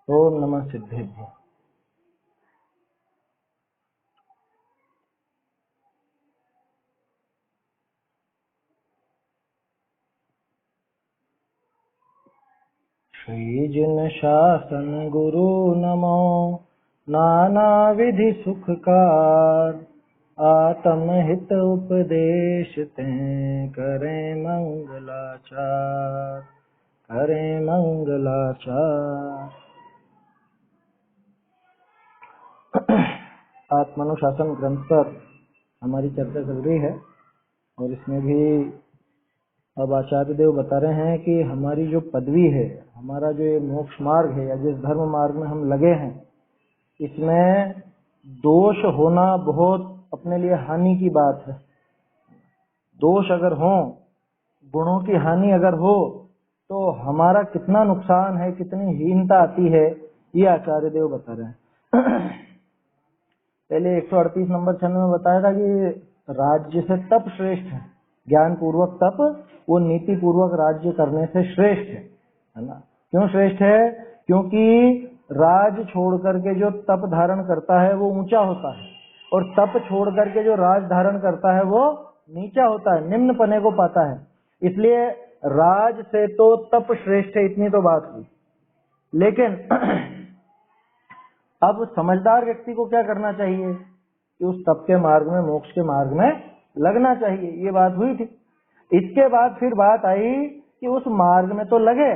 ओम नमः सिद्धेभ्य। श्री जिन शासन गुरु नमो नाना विधि सुखकार, आत्म हित उपदेश तें करें मंगलाचार, करें मंगलाचार। आत्मानुशासन ग्रंथ पर हमारी चर्चा चल रही है और इसमें भी अब आचार्य देव बता रहे हैं कि हमारी जो पदवी है, हमारा जो ये मोक्ष मार्ग है या जिस धर्म मार्ग में हम लगे हैं, इसमें दोष होना बहुत अपने लिए हानि की बात है। दोष अगर हो, गुणों की हानि अगर हो, तो हमारा कितना नुकसान है, कितनी हीनता आती है, ये आचार्य देव बता रहे हैं। पहले 138 नंबर छंद में बताया था कि राज्य से तप श्रेष्ठ है, ज्ञान पूर्वक तप वो नीति पूर्वक राज्य करने से श्रेष्ठ है ना। क्यों श्रेष्ठ है? क्योंकि राज छोड़ करके जो तप धारण करता है वो ऊंचा होता है, और तप छोड़ करके जो राज धारण करता है वो नीचा होता है, निम्न पने को पाता है। इसलिए राज से तो तप श्रेष्ठ है, इतनी तो बात हुई। लेकिन अब समझदार व्यक्ति को क्या करना चाहिए कि उस तप के मार्ग में, मोक्ष के मार्ग में लगना चाहिए, ये बात हुई थी। इसके बाद फिर बात आई कि उस मार्ग में तो लगे,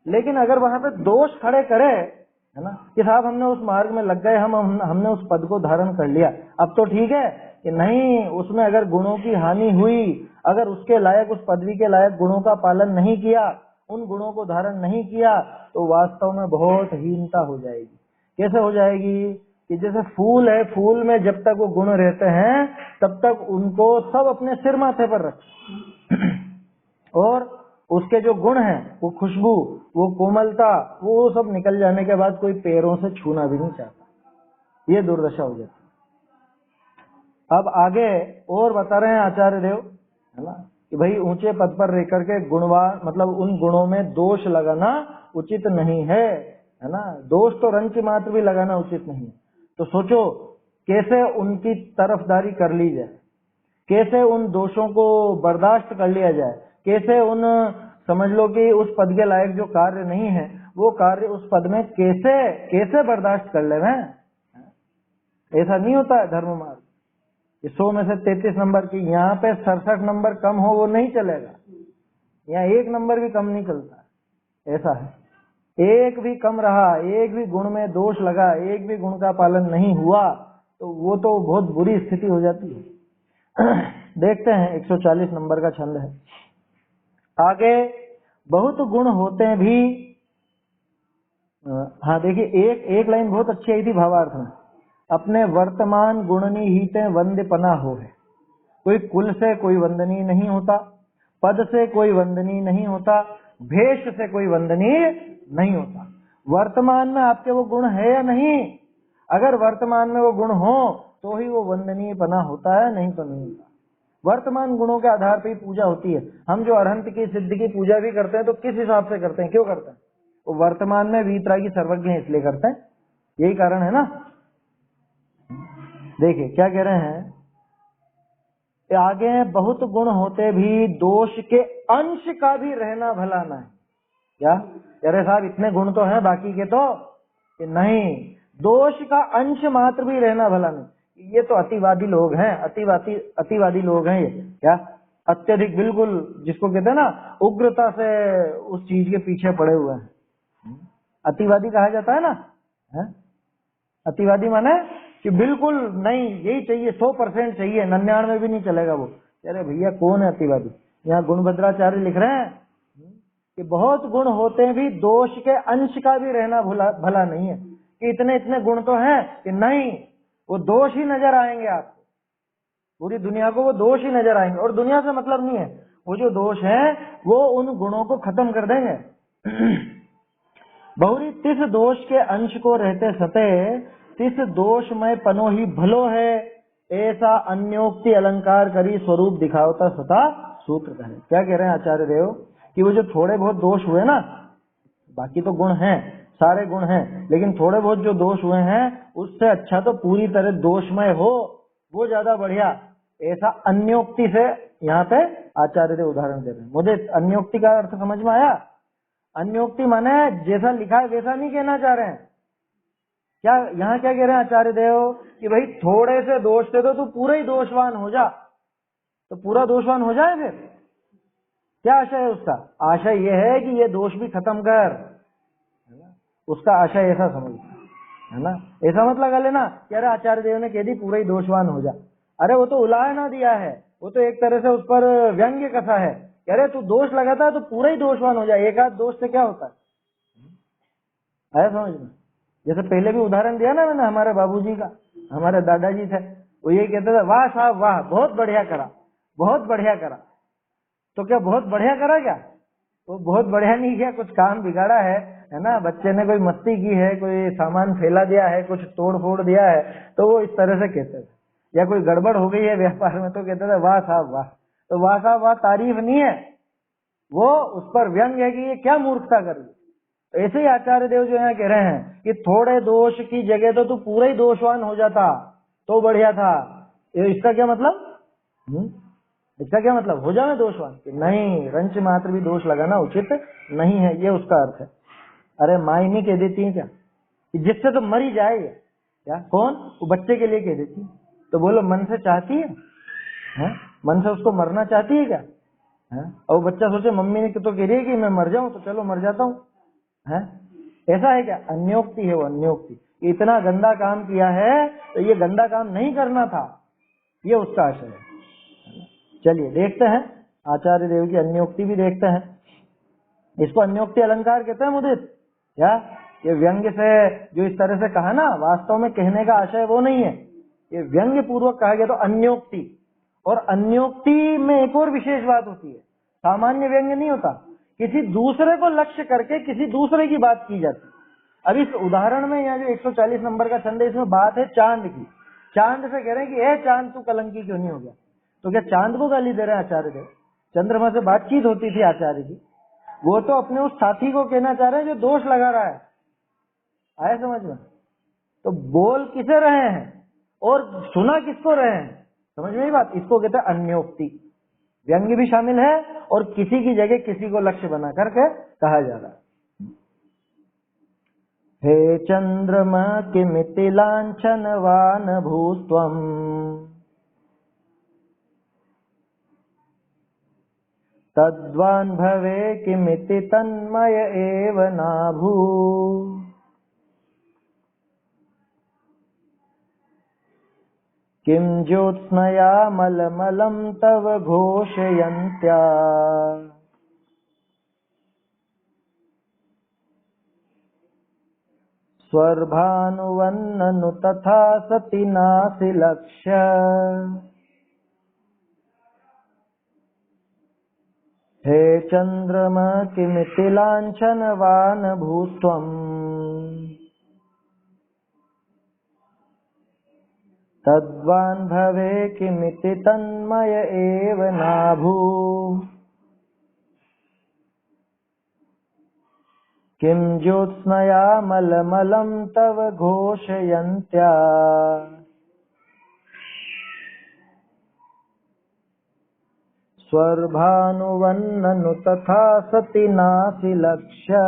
लेकिन अगर वहां पे दोष खड़े करे, है ना, कि साहब हमने उस मार्ग में लग गए, हमने उस पद को धारण कर लिया, अब तो ठीक है, कि नहीं, उसमें अगर गुणों की हानि हुई, अगर उसके लायक, उस पदवी के लायक गुणों का पालन नहीं किया, उन गुणों को धारण नहीं किया, तो वास्तव में बहुत हीनता हो जाएगी। कैसे हो जाएगी? कि जैसे फूल है, फूल में जब तक वो गुण रहते हैं तब तक उनको सब अपने सिर माथे पर रखें, और उसके जो गुण हैं, वो खुशबू, वो कोमलता, वो सब निकल जाने के बाद कोई पैरों से छूना भी नहीं चाहता। ये दुर्दशा हो जाती है। अब आगे और बता रहे हैं आचार्य देव, है ना, कि भाई ऊंचे पद पर रह करके गुणवान, मतलब उन गुणों में दोष लगाना उचित नहीं है ना। दोष तो रंच मात्र भी लगाना उचित नहीं है। तो सोचो कैसे उनकी तरफदारी कर ली जाए, कैसे उन दोषों को बर्दाश्त कर लिया जाए, कैसे उन, समझ लो कि उस पद के लायक जो कार्य नहीं है वो कार्य उस पद में कैसे कैसे बर्दाश्त कर ले। ऐसा नहीं होता है धर्म मार्ग। 100 में से 33 नंबर की, यहाँ पे 67 नंबर कम हो वो नहीं चलेगा, यहाँ 1 नंबर भी कम नहीं चलता, ऐसा है। एक भी कम रहा, एक भी गुण में दोष लगा, एक भी गुण का पालन नहीं हुआ, तो वो तो बहुत बुरी स्थिति हो जाती है। देखते हैं 140 नंबर का छंद है आगे। बहुत गुण होते भी, हाँ देखिए, एक लाइन बहुत अच्छी आई थी भावार्थ में, अपने वर्तमान गुणनी हीते वंद्यपना हो है। कोई कुल से कोई वंदनीय नहीं होता, पद से कोई वंदनीय नहीं होता, भेष से कोई वंदनीय नहीं होता। वर्तमान में आपके वो गुण है या नहीं? अगर वर्तमान में वो गुण हो तो ही वो वंदनीय पना होता है, नहीं तो नहीं होता। वर्तमान गुणों के आधार पर ही पूजा होती है। हम जो अरहंत की सिद्ध की पूजा भी करते हैं तो किस हिसाब से करते हैं, क्यों करते हैं? वो वर्तमान में वीतरागी सर्वज्ञ है इसलिए करते हैं, यही कारण है ना। देखिए क्या कह रहे हैं आगे, बहुत गुण होते भी दोष के अंश का भी रहना भला नहीं। क्या अरे साहब इतने गुण तो हैं, बाकी के तो नहीं, दोष का अंश मात्र भी रहना भला नहीं। ये तो अतिवादी लोग हैं, अतिवादी लोग हैं ये। क्या अत्यधिक, बिल्कुल जिसको कहते हैं ना उग्रता से उस चीज के पीछे पड़े हुए हैं, अतिवादी कहा जाता है ना। अतिवादी माने कि बिल्कुल नहीं, यही चाहिए, 100% चाहिए, 99 भी नहीं चलेगा वो। अरे भैया कौन है अतिवादी? यहाँ गुणभद्राचार्य लिख रहे हैं कि बहुत गुण होते भी दोष के अंश का भी रहना भला नहीं है, कि इतने इतने गुण तो हैं कि नहीं, वो दोष ही नजर आएंगे आपको, पूरी दुनिया को वो दोष ही नजर आएंगे, और दुनिया से मतलब नहीं है, वो जो दोष है वो उन गुणों को खत्म कर देंगे। बहुरी तिस दोष के अंश को रहते सते, तिस दोषमय पनो ही भलो है, ऐसा अन्योक्ति अलंकार करी स्वरूप दिखावता सता सूत्र कहे। क्या कह रहे हैं आचार्य देव कि वो जो थोड़े बहुत दोष हुए ना, बाकी तो गुण हैं, सारे गुण हैं, लेकिन थोड़े बहुत जो दोष हुए हैं उससे अच्छा तो पूरी तरह दोषमय हो, वो ज्यादा बढ़िया। ऐसा अन्योक्ति से यहाँ पे आचार्य देव उदाहरण दे रहे हैं। मुझे अन्योक्ति का अर्थ समझ में आया? अन्योक्ति माने जैसा लिखा है वैसा नहीं कहना चाह रहे हैं। क्या यहाँ क्या कह रहे हैं आचार्य देव कि भाई थोड़े से दोष से तो तू पूरा ही दोषवान हो जा, तो पूरा दोषवान हो जाए। फिर क्या आशय है उसका? आशय यह है कि ये दोष भी खत्म कर, उसका आशय ऐसा समझ, है ना। ऐसा मत लगा लेना कि अरे आचार्य देव ने कह दी पूरा ही दोषवान हो जा। अरे वो तो उलाहना दिया है, वो तो एक तरह से उस पर व्यंग्य कसा है। अरे तू दोष लगाता है तो पूरा ही दोषवान हो जाए, एक आध दोष से क्या होता है? आया समझ में? जैसे पहले भी उदाहरण दिया ना मैंने हमारे बाबूजी का, हमारे दादाजी थे, वो ये कहते थे वाह साहब वाह, बहुत बढ़िया करा, बहुत बढ़िया करा। तो क्या बहुत बढ़िया करा क्या? वो बहुत बढ़िया नहीं किया, कुछ काम बिगाड़ा है ना। बच्चे ने कोई मस्ती की है, कोई सामान फैला दिया है, कुछ तोड़ फोड़ दिया है, तो वो इस तरह से कहते थे। या कोई गड़बड़ हो गई है व्यापार में तो कहते थे वाह साहब वाह। तो वाह साहब वाह तारीफ नहीं है, वो उस पर व्यंग है कि ये क्या मूर्खता कर ली। तो ऐसे ही आचार्य देव जो यहाँ कह रहे हैं कि थोड़े दोष की जगह तो तू पूरा ही दोषवान हो जाता तो बढ़िया था। इसका क्या मतलब? इसका क्या मतलब? हो जाए दोषवान? कि नहीं, रंच मात्र भी दोष लगाना उचित नहीं है, ये उसका अर्थ है। अरे माई नहीं कह देती है क्या कि जिससे तो मर ही जाए? क्या कौन? वो बच्चे के लिए कह देती है। तो बोलो मन से चाहती है? मन से उसको मरना चाहती है क्या? है? और बच्चा सोचे मम्मी ने तो कह रही है कि मैं मर जाऊं, तो चलो मर जाता हूँ। ऐसा है क्या? अन्योक्ति है वो, अन्योक्ति। इतना गंदा काम किया है तो ये गंदा काम नहीं करना था, ये उसका आशय है। चलिए देखते हैं आचार्य देव की अन्योक्ति भी देखते हैं। इसको अन्योक्ति अलंकार कहते हैं मुदित। क्या ये व्यंग्य से जो इस तरह से कहा ना, वास्तव में कहने का आशय वो नहीं है, ये व्यंग्य पूर्वक कहा गया तो अन्योक्ति। और अन्योक्ति में एक और विशेष बात होती है, सामान्य व्यंग्य नहीं होता, किसी दूसरे को लक्ष्य करके किसी दूसरे की बात की जाती है। अब इस उदाहरण में यहाँ जो 140 नंबर का छंद है, इसमें बात है चांद की। चांद से कह रहे हैं कि ए चांद तू कलंकी क्यों नहीं हो गया? तो क्या चांद को गाली दे रहे हैं आचार्य देव? चंद्रमा से बातचीत होती थी आचार्य की, वो तो अपने उस साथी को कहना चाह रहे हैं जो दोष लगा रहा है। आया समझ में? तो बोल किसे रहे हैं और सुना किसको रहे हैं? समझ में ही बात? इसको कहते हैं अन्योक्ति। व्यंग्य भी शामिल है और किसी की जगह किसी को लक्ष्य बना करके कहा जा रहा है। हे चंद्रमा किमिति लांछनवान भूस्त्वम् तद्वान् भवे किमिति तन्मय एव नाभू। किं ज्योत्स्नया मलमलं तव घोषयन्त्या स्वर्भानुवन्ननु तथा सति नासि लक्ष्य। हे चंद्रमा किमिति लांछनवान भूस्त्वम् तद्वान् भवे किमिति तन्मय एव नाभू। किं ज्योत्स्नया मलमलं तव घोषयन्त्या स्वर्भानुवन्ननु तथा सति नासि लक्ष्य।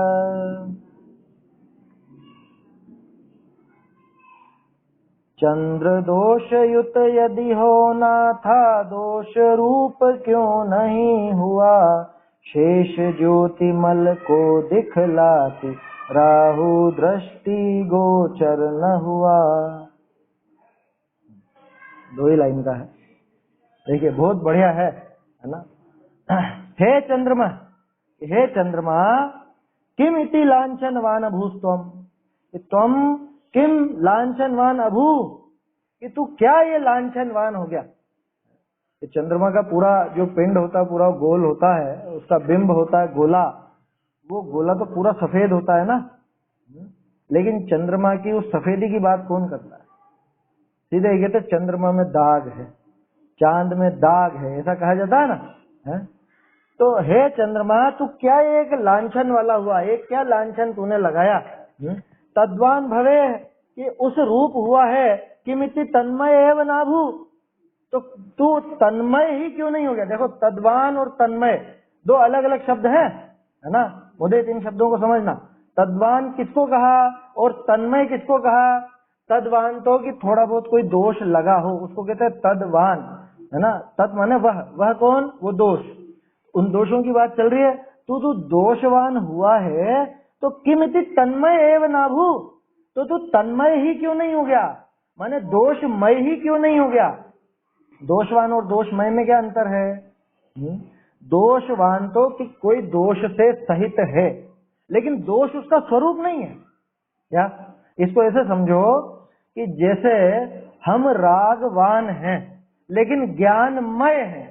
चंद्र दोषयुत यदि होना था दोष रूप क्यों नहीं हुआ। शेष ज्योति मल को दिखलाती राहु दृष्टि गोचर न हुआ। दो ही लाइन का है, देखिए बहुत बढ़िया है ना। हे चंद्रमा, हे चंद्रमा किम इति लांछनवान अभूस्त्वम्, तुम किम लांछनवान अभू, कि तू क्या ये लांछनवान हो गया। ये चंद्रमा का पूरा जो पिंड होता है पूरा गोल होता है, उसका बिंब होता है गोला, वो गोला तो पूरा सफेद होता है ना। लेकिन चंद्रमा की उस सफेदी की बात कौन करता है? सीधे कहते चंद्रमा में दाग है, चांद में दाग है, ऐसा कहा जाता है ना। तो हे चंद्रमा तू क्या एक लांछन वाला हुआ, एक क्या लांछन तूने लगाया तद्वान भवे कि उस रूप हुआ है किमिति तन्मय एव नाभू, तो तू तन्मय ही क्यों नहीं हो गया। देखो तद्वान और तन्मय दो अलग अलग शब्द हैं, है ना। मुझे इन शब्दों को समझना, तद्वान किसको कहा और तन्मय किसको कहा। तद्वान तो कि थोड़ा बहुत कोई दोष लगा हो उसको कहते हैं तद्वान, है ना। तद माने वह कौन, वो दोष, उन दोषों की बात चल रही है। तू दोषवान हुआ है तो किमिति तन्मय एव नाभू, तो तू तन्मय ही क्यों नहीं हो गया, माने दोषमय ही क्यों नहीं हो गया। दोषवान और दोषमय में क्या अंतर है। दोषवान तो कि कोई दोष से सहित है लेकिन दोष उसका स्वरूप नहीं है। या इसको ऐसे समझो कि जैसे हम रागवान हैं लेकिन ज्ञानमय हैं,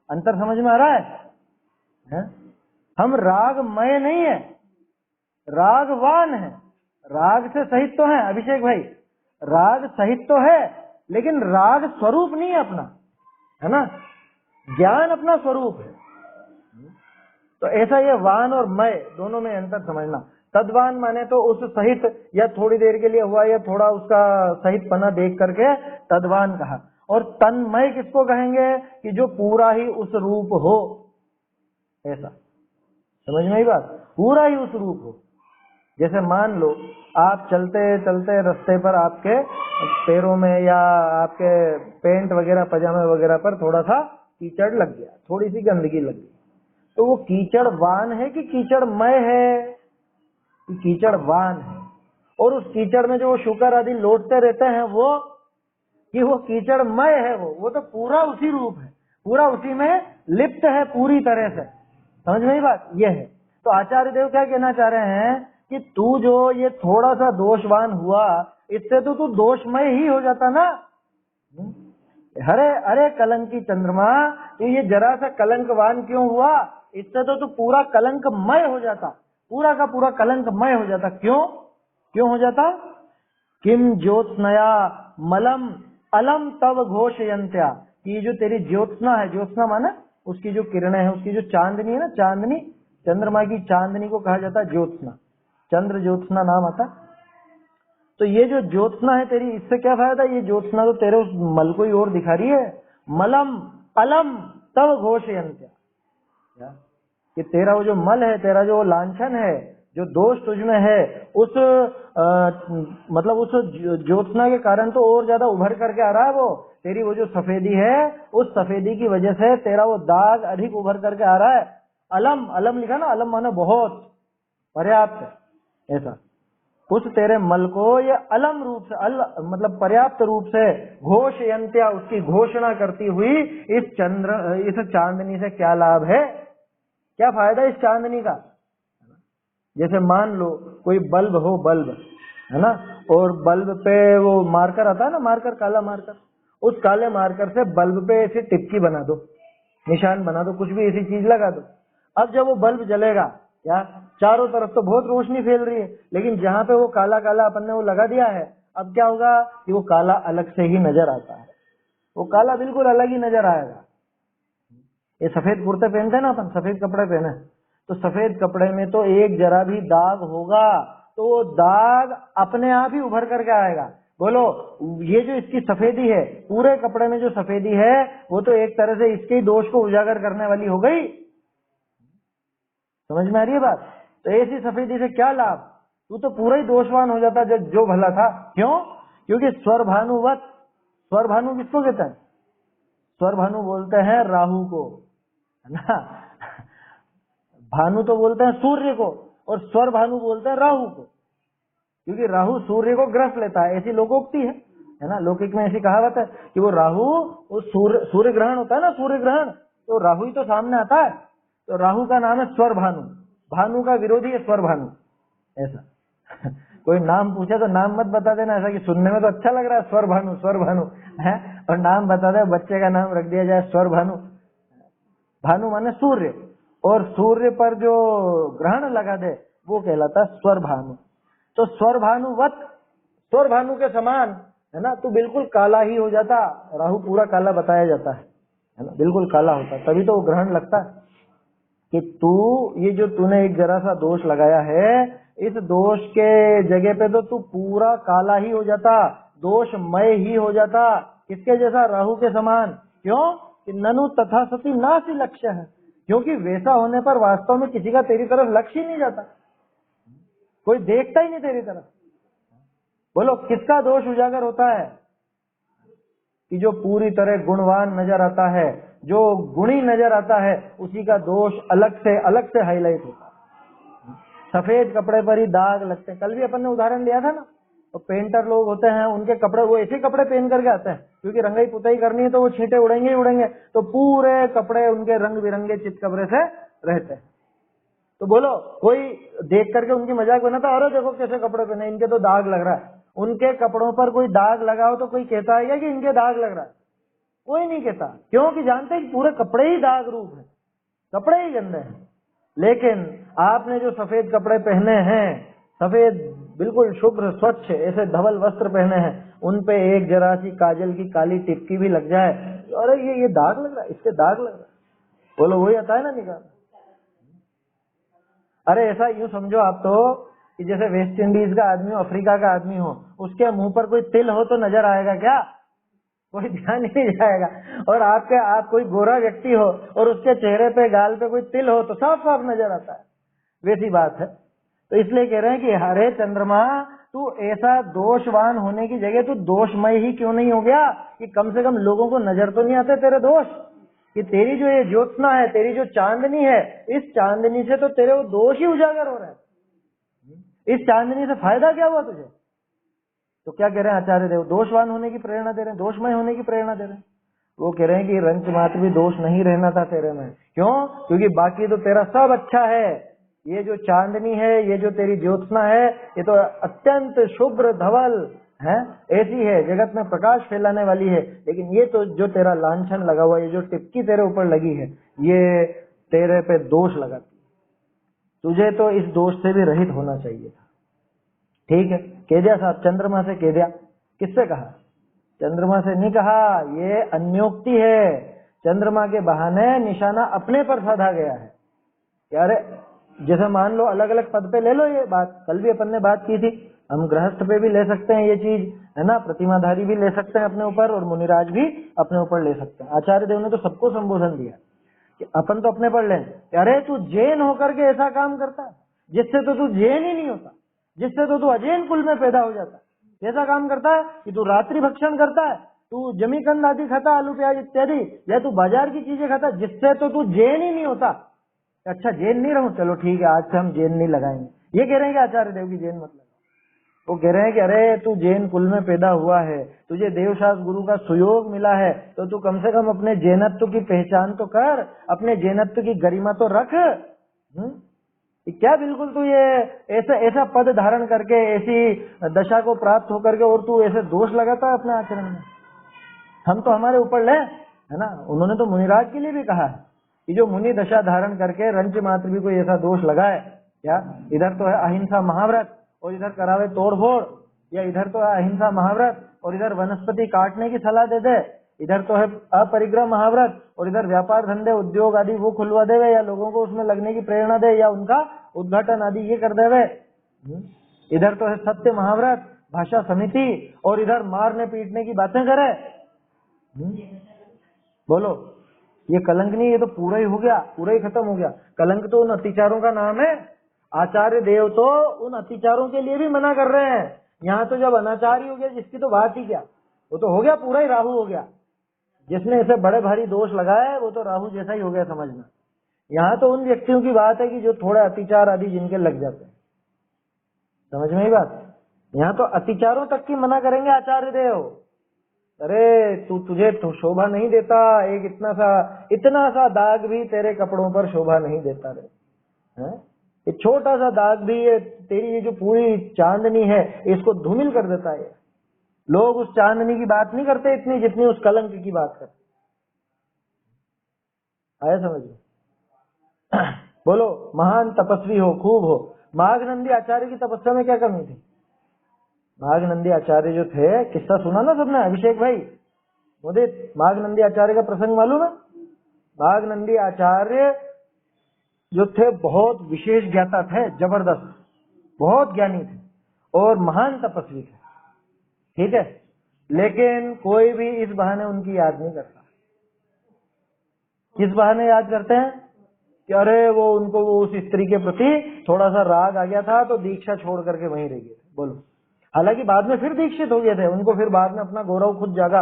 अंतर समझ में आ रहा है? हम रागमय नहीं है, रागवान है। राग से सहित तो है अभिषेक भाई, राग सहित तो है लेकिन राग स्वरूप नहीं है अपना, है ना। ज्ञान अपना स्वरूप है। तो ऐसा ये वान और मय दोनों में अंतर समझना। तद्वान माने तो उस सहित या थोड़ी देर के लिए हुआ या थोड़ा उसका सहित पना देख करके तद्वान कहा। और तन्मय किसको कहेंगे कि जो पूरा ही उस रूप हो, ऐसा समझ में आई बात, पूरा ही उस रूप हो। जैसे मान लो आप चलते चलते रास्ते पर आपके पैरों में या आपके पेंट वगैरह पजामे वगैरह पर थोड़ा सा कीचड़ लग गया, थोड़ी सी गंदगी लग गई, तो वो कीचड़वान है कि कीचड़मय है, कि कीचड़वान है। और उस कीचड़ में जो शुकर आदि लौटते रहते हैं वो कि वो कीचड़मय है, वो तो पूरा उसी रूप है, पूरा उसी में लिप्त है पूरी तरह से। समझ में ही बात ये है। तो आचार्य देव क्या कहना चाह रहे हैं कि तू जो ये थोड़ा सा दोषवान हुआ इससे तो तू दोषमय ही हो जाता ना। अरे कलंकी चंद्रमा, तू ये जरा सा कलंकवान क्यों हुआ, इससे तो तू पूरा कलंकमय हो जाता, पूरा का पूरा कलंकमय हो जाता। क्यों हो जाता। किम ज्योत्स्नया मलम अलम तव घोषयंत्या, कि जो तेरी ज्योत्सना है, ज्योत्सना माना उसकी जो किरणें है, उसकी जो चांदनी है ना, चांदनी, चंद्रमा की चांदनी को कहा जाता है ज्योत्सना, चंद्र ज्योत्सना नाम आता। तो ये जो ज्योत्सना है तेरी, इससे क्या फायदा, ये ज्योत्सना तो तेरे उस मल को ही और दिखा रही है। मलम अलम तव घोषयंत्या, कि तेरा वो जो मल है, तेरा जो लांछन है, जो दोष तुझमें है, उस मतलब उस ज्योत्सना के कारण तो और ज्यादा उभर करके आ रहा है। वो तेरी वो जो सफेदी है, उस सफेदी की वजह से तेरा वो दाग अधिक उभर करके आ रहा है। अलम, अलम लिखा ना, अलम माना बहुत, पर्याप्त, ऐसा उस तेरे मल को ये अलम रूप से मतलब पर्याप्त रूप से घोषयंत्या, उसकी घोषणा करती हुई इस चांदनी से क्या लाभ है, क्या फायदा इस चांदनी का। जैसे मान लो कोई बल्ब हो, बल्ब है ना, और बल्ब पे वो मार्कर आता है ना, मार्कर, काला मार्कर, उस काले मार्कर से बल्ब पे ऐसी टिपकी बना दो, निशान बना दो, कुछ भी ऐसी चीज लगा दो। अब जब वो बल्ब जलेगा, या चारों तरफ तो बहुत रोशनी फैल रही है, लेकिन जहां पे वो काला काला अपन ने वो लगा दिया है, अब क्या होगा कि वो काला अलग से ही नजर आता है, वो काला बिल्कुल अलग ही नजर आएगा। ये सफेद कुर्ते पहनते हैं ना अपन, सफेद कपड़े पहने, तो सफेद कपड़े में तो एक जरा भी दाग होगा तो वो दाग अपने आप ही उभर करके आएगा। बोलो, ये जो इसकी सफेदी है, पूरे कपड़े में जो सफेदी है, वो तो एक तरह से इसके ही दोष को उजागर करने वाली हो गई। समझ में आ रही है बात। तो ऐसी सफेदी से क्या लाभ, तू तो पूरा ही दोषवान हो जाता जो भला था। क्यों, क्योंकि स्वरभानुवत, स्वरभानु किसको कहते हैं, स्वरभानु बोलते हैं राहु को, है ना। भानु तो बोलते हैं सूर्य को, और स्वर भानु बोलते हैं राहु को, क्योंकि राहु सूर्य को ग्रस लेता है, ऐसी लोकोक्ति है ना। लौकिक में ऐसी कहावत है कि वो राहु, वो सूर्य ग्रहण होता है ना, सूर्य ग्रहण, तो राहु ही तो सामने आता है, तो राहु का नाम है स्वर भानु, भानु का विरोधी है स्वर भानु, ऐसा। कोई नाम पूछे तो नाम मत बता देना, ऐसा कि सुनने में तो अच्छा लग रहा है स्वर भानु, स्वर भानु है, और नाम बता दे, बच्चे का नाम रख दिया जाए स्वर भानु। भानु माने सूर्य, और सूर्य पर जो ग्रहण लगा दे वो कहलाता है स्वर भानु। तो स्वर भानुवत, स्वर भानु के समान, है ना, तो बिल्कुल काला ही हो जाता, राहु पूरा काला बताया जाता है ना, बिल्कुल काला होता, तभी तो वो ग्रहण लगता है कि तू ये जो तूने एक जरा सा दोष लगाया है, इस दोष के जगह पे तो तू पूरा काला ही हो जाता, दोषमय ही हो जाता, किसके जैसा, राहु के समान। क्यों कि ननु तथा सती नासी लक्ष्य है, क्योंकि वैसा होने पर वास्तव में किसी का तेरी तरफ लक्ष्य ही नहीं जाता, कोई देखता ही नहीं तेरी तरफ। बोलो किसका दोष उजागर होता है कि जो पूरी तरह गुणवान नजर आता है, जो गुणी नजर आता है, उसी का दोष अलग से हाईलाइट होता है। सफेद कपड़े पर ही दाग लगते हैं। कल भी अपन ने उदाहरण लिया था ना, तो पेंटर लोग होते हैं, उनके कपड़े वो ऐसे कपड़े पहन करके आते हैं, क्योंकि रंगाई पुताई करनी है तो वो छींटे उड़ेंगे ही उड़ेंगे, तो पूरे कपड़े उनके रंग बिरंगे चितकबरे से रहते हैं। तो बोलो कोई देख करके उनकी मजाक बनाता, अरे देखो कैसे कपड़े पहने, इनके तो दाग लग रहा है। उनके कपड़ों पर कोई दाग लगा हो तो कोई कहता है क्या कि इनके दाग लग रहा है? कोई नहीं कहता, क्योंकि जानते हैं कि पूरे कपड़े ही दाग रूप है, कपड़े ही गंदे हैं। लेकिन आपने जो सफेद कपड़े पहने हैं, सफेद बिल्कुल शुभ्र स्वच्छ ऐसे धवल वस्त्र पहने हैं, उन पे एक जरा सी काजल की काली टिपकी भी लग जाए, अरे ये दाग लग रहा है, इसके दाग लग रहा है, बोलो वही आता है ना निकाल। अरे ऐसा यूं समझो आप तो कि जैसे वेस्ट इंडीज का आदमी हो, अफ्रीका का आदमी हो, उसके मुंह पर कोई तिल हो तो नजर आएगा क्या? कोई ध्यान ही नहीं जाएगा। और आप कोई गोरा व्यक्ति हो और उसके चेहरे पे गाल पे कोई तिल हो तो साफ साफ नजर आता है। वैसी बात है। तो इसलिए कह रहे हैं कि हरे चंद्रमा, तू ऐसा दोषवान होने की जगह तू दोषमय ही क्यों नहीं हो गया कि कम से कम लोगों को नजर तो नहीं आते तेरे दोष, कि तेरी जो ये ज्योत्सना है, तेरी जो चांदनी है, इस चांदनी से तो तेरे वो दोष ही उजागर हो रहे हैं। इस चांदनी से फायदा क्या हुआ तुझे? तो क्या कह रहे हैं आचार्य देव? दोषवान होने की प्रेरणा दे रहे हैं, दोषमय होने की प्रेरणा दे रहे हैं। वो कह रहे हैं कि रंच मात्र भी दोष नहीं रहना था तेरे में। क्यों? क्योंकि बाकी तो तेरा सब अच्छा है। ये जो चांदनी है, ये जो तेरी ज्योत्सना है, ये तो अत्यंत शुभ्र धवल है, ऐसी है, जगत में प्रकाश फैलाने वाली है। लेकिन ये तो जो तेरा लांछन लगा हुआ, ये जो टिपकी तेरे ऊपर लगी है, ये तेरे पे दोष लगाती। तुझे तो इस दोष से भी रहित होना चाहिए था। ठीक है, कह दिया साहब, चंद्रमा से कह दिया। किससे कहा? चंद्रमा से नहीं कहा, ये अन्योक्ति है। चंद्रमा के बहाने निशाना अपने पर साधा गया है। यार जैसे मान लो अलग अलग पद पे ले लो ये बात, कल भी अपन ने बात की थी, हम गृहस्थ पे भी ले सकते हैं ये चीज, है ना, प्रतिमाधारी भी ले सकते हैं अपने ऊपर और मुनिराज भी अपने ऊपर ले सकते हैं। आचार्य देव ने तो सबको संबोधन दिया कि अपन तो अपने पर लें। अरे तू जैन होकर के ऐसा काम करता है जिससे तो तू जैन ही नहीं होता, जिससे तो तू अजैन कुल में पैदा हो जाता है। ऐसा काम करता है कि तू रात्रि भक्षण करता है, तू जमीकंद आदि खाता, आलू प्याज इत्यादि, या तू बाजार की चीजें खाता, जिससे तो तू जैन ही नहीं होता। अच्छा जैन नहीं रहूं, चलो ठीक है, आज से हम जैन नहीं लगाएंगे। ये कह रहे हैं कि आचार्य देव की जैन मत लगाओ। वो कह रहे हैं कि अरे तू जैन कुल में पैदा हुआ है, तुझे देवशास्त्र गुरु का सुयोग मिला है, तो तू कम से कम अपने जैनत्व की पहचान तो कर, अपने जैनत्व की गरिमा तो रख। क्या बिल्कुल तू ये ऐसा पद धारण करके, ऐसी दशा को प्राप्त होकर के, और तू ऐसे दोष लगाता है अपने आचरण में? हम तो हमारे ऊपर ले, है ना। उन्होंने तो मुनिराज के लिए भी कहा है कि जो मुनि दशा धारण करके रंच मात्र भी कोई ऐसा दोष लगाए, क्या इधर तो है अहिंसा महाव्रत और इधर करावे तोड़ फोड़, या इधर तो है अहिंसा महाव्रत और इधर वनस्पति काटने की सलाह दे दे, इधर तो है अपरिग्रह महाव्रत और इधर व्यापार धंधे उद्योग आदि वो खुलवा देवे, या लोगों को उसमें लगने की प्रेरणा दे, या उनका उद्घाटन आदि ये कर देवे। इधर तो है सत्य महाव्रत, भाषा समिति, और इधर मारने पीटने की बातें करे। बोलो ये कलंक नहीं, ये तो पूरा ही हो गया, पूरा ही खत्म हो गया। कलंक तो उन अतिचारों का नाम है। आचार्य देव तो उन अतिचारों के लिए भी मना कर रहे हैं। यहाँ तो जब अनाचार ही हो गया, जिसकी तो बात ही क्या, वो तो हो गया, पूरा ही राहु हो गया। जिसने ऐसे बड़े भारी दोष लगाए वो तो राहु जैसा ही हो गया, समझना। यहाँ तो उन व्यक्तियों की बात है कि जो थोड़े अतिचार आदि जिनके लग जाते हैं, समझ में ही बात। यहाँ तो अतिचारों तक की मना करेंगे आचार्य देव। अरे तुझे तो शोभा नहीं देता, एक इतना सा दाग भी तेरे कपड़ों पर शोभा नहीं देता रे, हैं? एक छोटा सा दाग भी ये तेरी ये जो पूरी चांदनी है इसको धूमिल कर देता है। लोग उस चांदनी की बात नहीं करते इतनी जितनी उस कलंक की बात करते। आया समझ में? बोलो महान तपस्वी हो, खूब हो। माघनंदी आचार्य की तपस्या में क्या कमी थी? माघनंदी आचार्य जो थे, किस्सा सुना ना सबने, अभिषेक भाई मोदित, माघनंदी आचार्य का प्रसंग मालूम है? माघनंदी आचार्य जो थे बहुत विशेष ज्ञाता थे, जबरदस्त। बहुत ज्ञानी थे और महान तपस्वी थे, ठीक है, लेकिन कोई भी इस बहाने उनकी याद नहीं करता। किस बहाने याद करते हैं कि अरे वो उनको वो उस स्त्री के प्रति थोड़ा सा राग आ गया था तो दीक्षा छोड़ करके वहीं रह गए। बोलो, हालांकि बाद में फिर दीक्षित हो गए थे, उनको फिर बाद में अपना गौरव खुद जागा।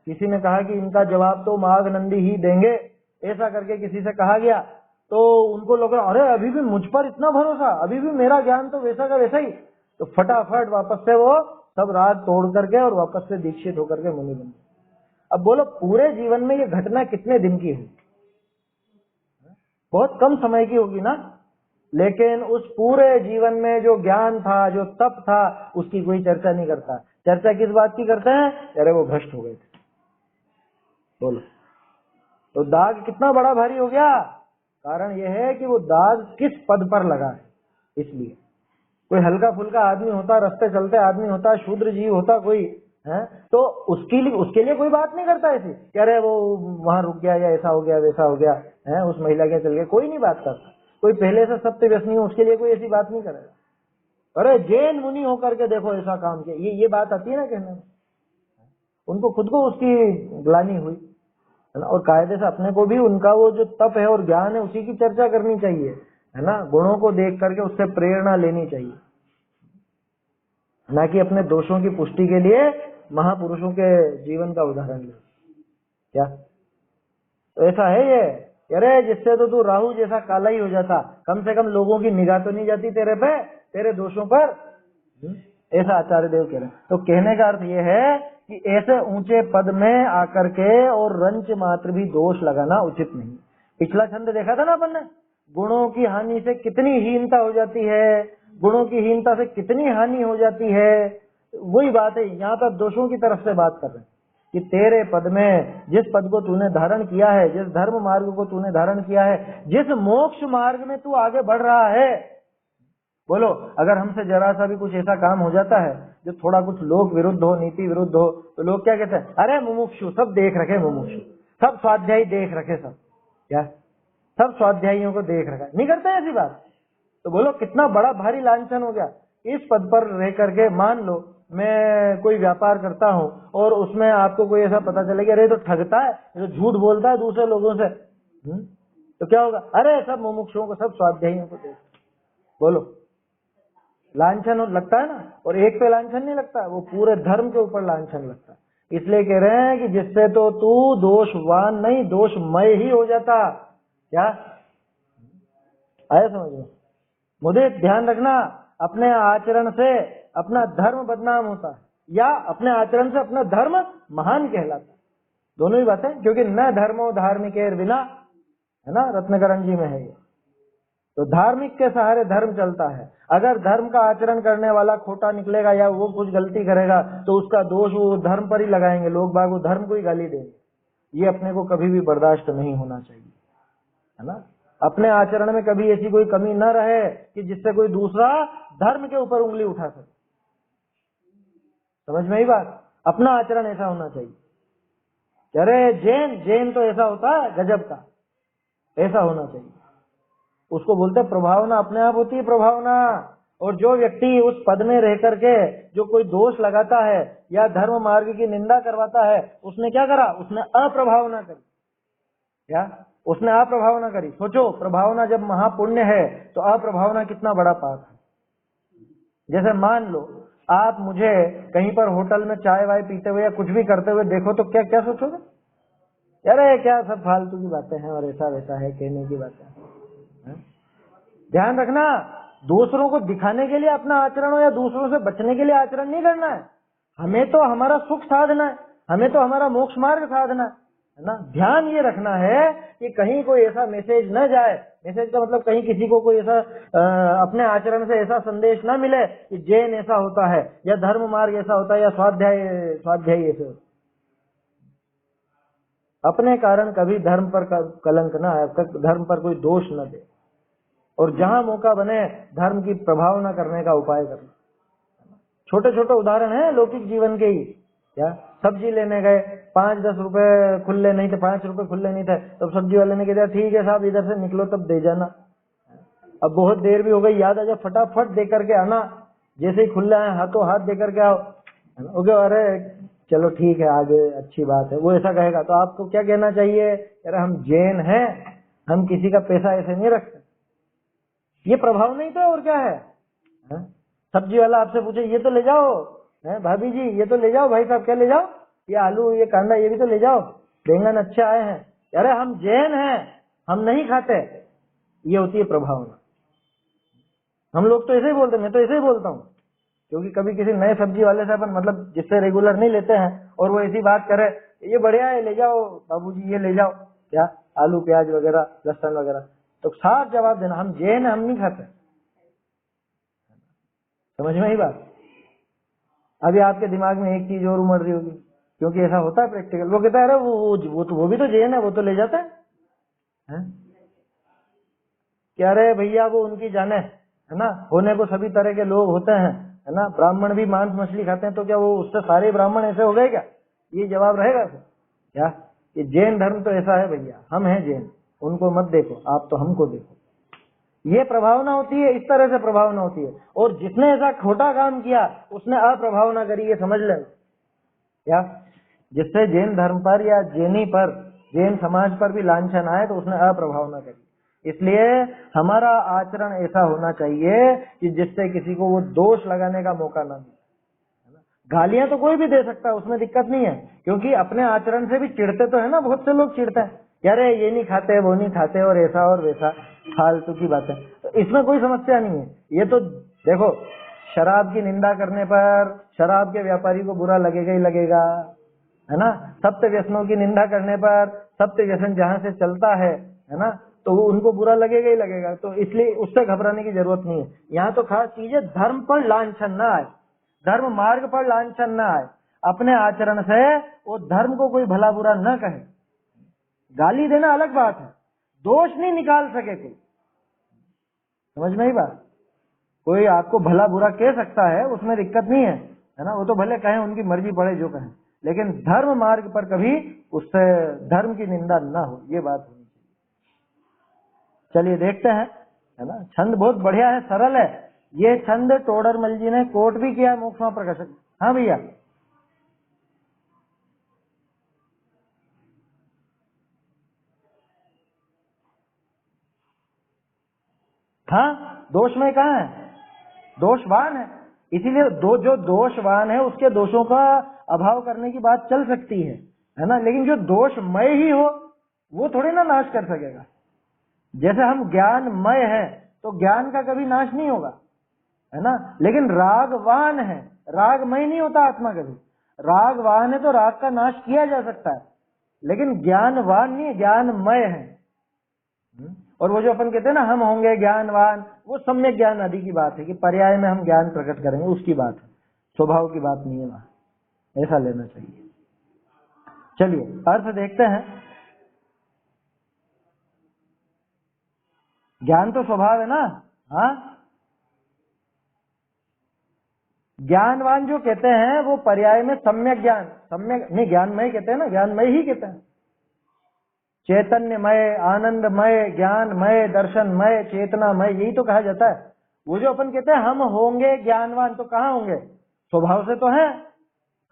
किसी ने कहा कि इनका जवाब तो माघ नंदी ही देंगे, ऐसा करके किसी से कहा गया, तो उनको लग रहा अरे अभी भी मुझ पर इतना भरोसा, अभी भी मेरा ज्ञान तो वैसा का वैसा ही। तो फटाफट वापस से वो सब राग तोड़ करके और वापस से दीक्षित होकर के मुनि बन गए। अब बोलो पूरे जीवन में ये घटना कितने दिन की हुई? बहुत कम समय की होगी ना, लेकिन उस पूरे जीवन में जो ज्ञान था, जो तप था, उसकी कोई चर्चा नहीं करता। चर्चा किस बात की करते हैं? अरे वो भ्रष्ट हो गए थे। बोलो, तो दाग कितना बड़ा भारी हो गया? कारण यह है कि वो दाग किस पद पर लगा है। इसलिए कोई हल्का फुल्का आदमी होता, रास्ते चलते आदमी होता, शूद्र जीव होता कोई है, तो उसके लिए कोई बात नहीं करता ऐसी कि अरे वो वहां रुक गया या ऐसा हो गया वैसा हो गया है, उस महिला के चल गया, कोई नहीं बात करता। कोई पहले से सत्य व्यसनी हो उसके लिए कोई ऐसी बात नहीं करेगा। अरे जैन मुनि होकर के देखो ऐसा काम किया, ये बात आती है ना कहने में। उनको खुद को उसकी ग्लानि हुई है ना, और कायदे से अपने को भी उनका वो जो तप है और ज्ञान है उसी की चर्चा करनी चाहिए, है ना। गुणों को देख करके उससे प्रेरणा लेनी चाहिए, ना कि अपने दोषों की पुष्टि के लिए महापुरुषों के जीवन का उदाहरण ले। क्या तो ऐसा है ये? अरे जिससे तो तू राहु जैसा काला ही हो जाता, कम से कम लोगों की निगाह तो नहीं जाती तेरे पे, तेरे दोषों पर। ऐसा आचार्य देव कह रहे हैं। तो कहने का अर्थ ये है कि ऐसे ऊंचे पद में आकर के और रंच मात्र भी दोष लगाना उचित नहीं। पिछला छंद देखा था ना अपन ने, गुणों की हानि से कितनी हीनता हो जाती है, गुणों की हीनता से कितनी हानि हो जाती है। वही बात है, यहाँ पर दोषों की तरफ से बात कर रहे हैं कि तेरे पद में जिस पद को तूने धारण किया है, जिस धर्म मार्ग को तूने धारण किया है, जिस मोक्ष मार्ग में तू आगे बढ़ रहा है, बोलो अगर हमसे जरा सा भी कुछ ऐसा काम हो जाता है जो थोड़ा कुछ लोक विरुद्ध हो, नीति विरुद्ध हो, तो लोग क्या कहते हैं? अरे मुमुक्षु, सब देख रखे मुमुक्षु, सब स्वाध्यायी देख रखे, सब क्या सब स्वाध्यायियों को देख रखा, नहीं करते ऐसी बात। तो बोलो कितना बड़ा भारी लांछन हो गया। इस पद पर रह करके मान लो मैं कोई व्यापार करता हूँ और उसमें आपको कोई ऐसा पता चलेगा अरे तो ठगता है, तो झूठ बोलता है दूसरे लोगों से, तो क्या होगा? अरे सब मुमुक्षुओं को, सब स्वाध्यायियों को देख। बोलो लांछन लगता है ना, और एक पे लांछन नहीं लगता, वो पूरे धर्म के ऊपर लांछन लगता है। इसलिए कह रहे हैं कि जिससे तो तू दोषवान नहीं दोषमय ही हो जाता। क्या आया समझ में? मुझे ध्यान रखना, अपने आचरण से अपना धर्म बदनाम होता है या अपने आचरण से अपना धर्म महान कहलाता है, दोनों ही बातें। क्योंकि न धर्मो धार्मिकेर बिना, है ना, रत्नकरण जी में है ये। तो धार्मिक के सहारे धर्म चलता है। अगर धर्म का आचरण करने वाला खोटा निकलेगा या वो कुछ गलती करेगा तो उसका दोष वो धर्म पर ही लगाएंगे, लोग बाग वो धर्म को ही गाली देंगे। ये अपने को कभी भी बर्दाश्त नहीं होना चाहिए, है ना। अपने आचरण में कभी ऐसी कोई कमी न रहे कि जिससे कोई दूसरा धर्म के ऊपर उंगली उठा सके। समझ में ही बात? अपना आचरण ऐसा होना चाहिए। अरे जैन तो ऐसा होता है गजब का, ऐसा होना चाहिए। उसको बोलते हैं प्रभावना, अपने आप होती है प्रभावना। और जो व्यक्ति उस पद में रह करके जो कोई दोष लगाता है या धर्म मार्ग की निंदा करवाता है, उसने क्या करा? उसने अप्रभावना करी। क्या उसने अप्रभावना करी? सोचो, प्रभावना जब महापुण्य है तो अप्रभावना कितना बड़ा पाप है। जैसे मान लो आप मुझे कहीं पर होटल में चाय वाय पीते हुए या कुछ भी करते हुए देखो तो क्या क्या सोचोगे? अरे क्या सब फालतू की बातें हैं और ऐसा वैसा है, कहने की बातें हैं। ध्यान रखना, दूसरों को दिखाने के लिए अपना आचरण हो या दूसरों से बचने के लिए आचरण नहीं करना है। हमें तो हमारा सुख साधना है, हमें तो हमारा मोक्ष मार्ग साधना है ना। ध्यान ये रखना है कि कहीं कोई ऐसा मैसेज न जाए, मैसेज का मतलब कहीं किसी को कोई ऐसा अपने आचरण से ऐसा संदेश न मिले कि जैन ऐसा होता है या धर्म मार्ग ऐसा होता है या स्वाध्याय ऐसे होता। अपने कारण कभी धर्म पर कलंक न आए, धर्म पर कोई दोष न दे, और जहां मौका बने धर्म की प्रभावना करने का उपाय करना। छोटे छोटे उदाहरण हैं लौकिक जीवन के ही। क्या सब्जी लेने गए, 5-10 रुपए खुले नहीं थे, 5 रुपए खुले नहीं थे, तब सब्जी वाले ने कहा ठीक है साहब इधर से निकलो तब दे जाना। अब बहुत देर भी हो गई, याद आ जाए फटाफट दे करके आना, जैसे ही खुल रहा है हाथों हाथ दे करके आओ, है ना। ओके, अरे चलो ठीक है, आगे अच्छी बात है, वो ऐसा कहेगा तो आपको क्या कहना चाहिए, अरे हम जैन हैं, हम किसी का पैसा ऐसे नहीं रखते। ये प्रभाव नहीं था और क्या है, हैं? सब्जी वाला आपसे पूछे ये तो ले जाओ, है भाभी जी ये तो ले जाओ, भाई साहब क्या ले जाओ, ये आलू ये कांदा ये भी तो ले जाओ, बैंगन अच्छे आए हैं, अरे हम जैन हैं, हम नहीं खाते। ये होती है प्रभावना। हम लोग तो ऐसे ही बोलते हैं, मैं तो ऐसे ही बोलता हूँ, क्योंकि कभी किसी नए सब्जी वाले से अपन मतलब जिससे रेगुलर नहीं लेते हैं और वो ऐसी बात करे, ये बढ़िया है ले जाओ बाबूजी ये ले जाओ, क्या आलू प्याज वगैरह लहसुन वगैरह, तो साफ जवाब देना हम जैन हम नहीं खाते। समझ में ही बात। अभी आपके दिमाग में एक चीज और उमड़ रही होगी, क्योंकि ऐसा होता है प्रैक्टिकल, वो कहता है अरे वो भी तो जैन है, वो तो ले जाता है? क्या रहे भैया वो उनकी जाने, है ना, होने को सभी तरह के लोग होते हैं, है ना, ब्राह्मण भी मांस मछली खाते हैं, तो क्या वो उससे सारे ब्राह्मण ऐसे हो गए क्या? ये जवाब रहेगा क्या? ये जैन धर्म तो ऐसा है भैया, हम हैं जैन, उनको मत देखो, आप तो हमको देखो। ये प्रभावना होती है, इस तरह से प्रभावना होती है। और जिसने ऐसा खोटा काम किया उसने अप्रभावना करी, ये समझ लेना। क्या जिससे जैन धर्म पर या जैनी पर, जैन समाज पर भी लांछन आए तो उसने अप्रभावना करी। इसलिए हमारा आचरण ऐसा होना चाहिए कि जिससे किसी को वो दोष लगाने का मौका ना मिले। गालियां तो कोई भी दे सकता है, उसमें दिक्कत नहीं है, क्योंकि अपने आचरण से भी चिढ़ते तो है ना, बहुत से लोग चिढ़ते हैं, यार ये नहीं खाते वो नहीं खाते और ऐसा और वैसा फालतू की बातें, तो इसमें कोई समस्या नहीं है। ये तो देखो, शराब की निंदा करने पर शराब के व्यापारी को बुरा लगेगा ही लगेगा, है ना। सप्त व्यसनों की निंदा करने पर सप्त व्यसन जहां से चलता है ना, तो वो उनको बुरा लगेगा ही लगेगा, तो इसलिए उससे घबराने की जरूरत नहीं है। यहाँ तो खास चीज है धर्म पर लांछन ना आए, धर्म मार्ग पर लांछन ना आए, अपने आचरण से वो धर्म को कोई भला बुरा न कहे। गाली देना अलग बात है, दोष नहीं निकाल सके कोई, समझ में ही बात। कोई आपको भला बुरा कह सकता है, उसमें दिक्कत नहीं है ना, वो तो भले कहें, उनकी मर्जी पड़े जो कहें, लेकिन धर्म मार्ग पर कभी उससे धर्म की निंदा ना हो, ये बात होनी चाहिए। चलिए देखते हैं, है ना। छंद बहुत बढ़िया है, सरल है। ये छंद टोडरमल जी ने कोट भी किया मोक्षमा प्रकाशक। हाँ भैया, हाँ, दोष में कहाँ है, दोषवान है, इसीलिए जो दोषवान है उसके दोषों का अभाव करने की बात चल सकती है ना, लेकिन जो दोषमय ही हो वो थोड़ी ना नाश कर सकेगा। जैसे हम ज्ञानमय है तो ज्ञान का कभी नाश नहीं होगा, है ना, लेकिन रागवान है, रागमय नहीं होता आत्मा कभी। रागवान है तो राग का नाश किया जा सकता है, लेकिन ज्ञानवान नहीं, ज्ञानमय है। और वो जो अपन कहते हैं ना हम होंगे ज्ञानवान, वो सम्यक ज्ञान आदि की बात है कि पर्याय में हम ज्ञान प्रकट करेंगे, उसकी बात है, स्वभाव की बात नहीं है वहां, ऐसा लेना चाहिए। चलिए अर्थ देखते हैं। ज्ञान तो स्वभाव है ना, हाँ। ज्ञानवान जो कहते हैं वो पर्याय में सम्यक ज्ञान, सम्यक नहीं, ज्ञानमय कहते हैं ना, ज्ञानमय ही कहते हैं। चैतन्यमय, आनंदमय, ज्ञानमय, दर्शनमय, चेतनामय, यही तो कहा जाता है। वो जो अपन कहते हैं हम होंगे ज्ञानवान, तो कहाँ होंगे, स्वभाव से तो है,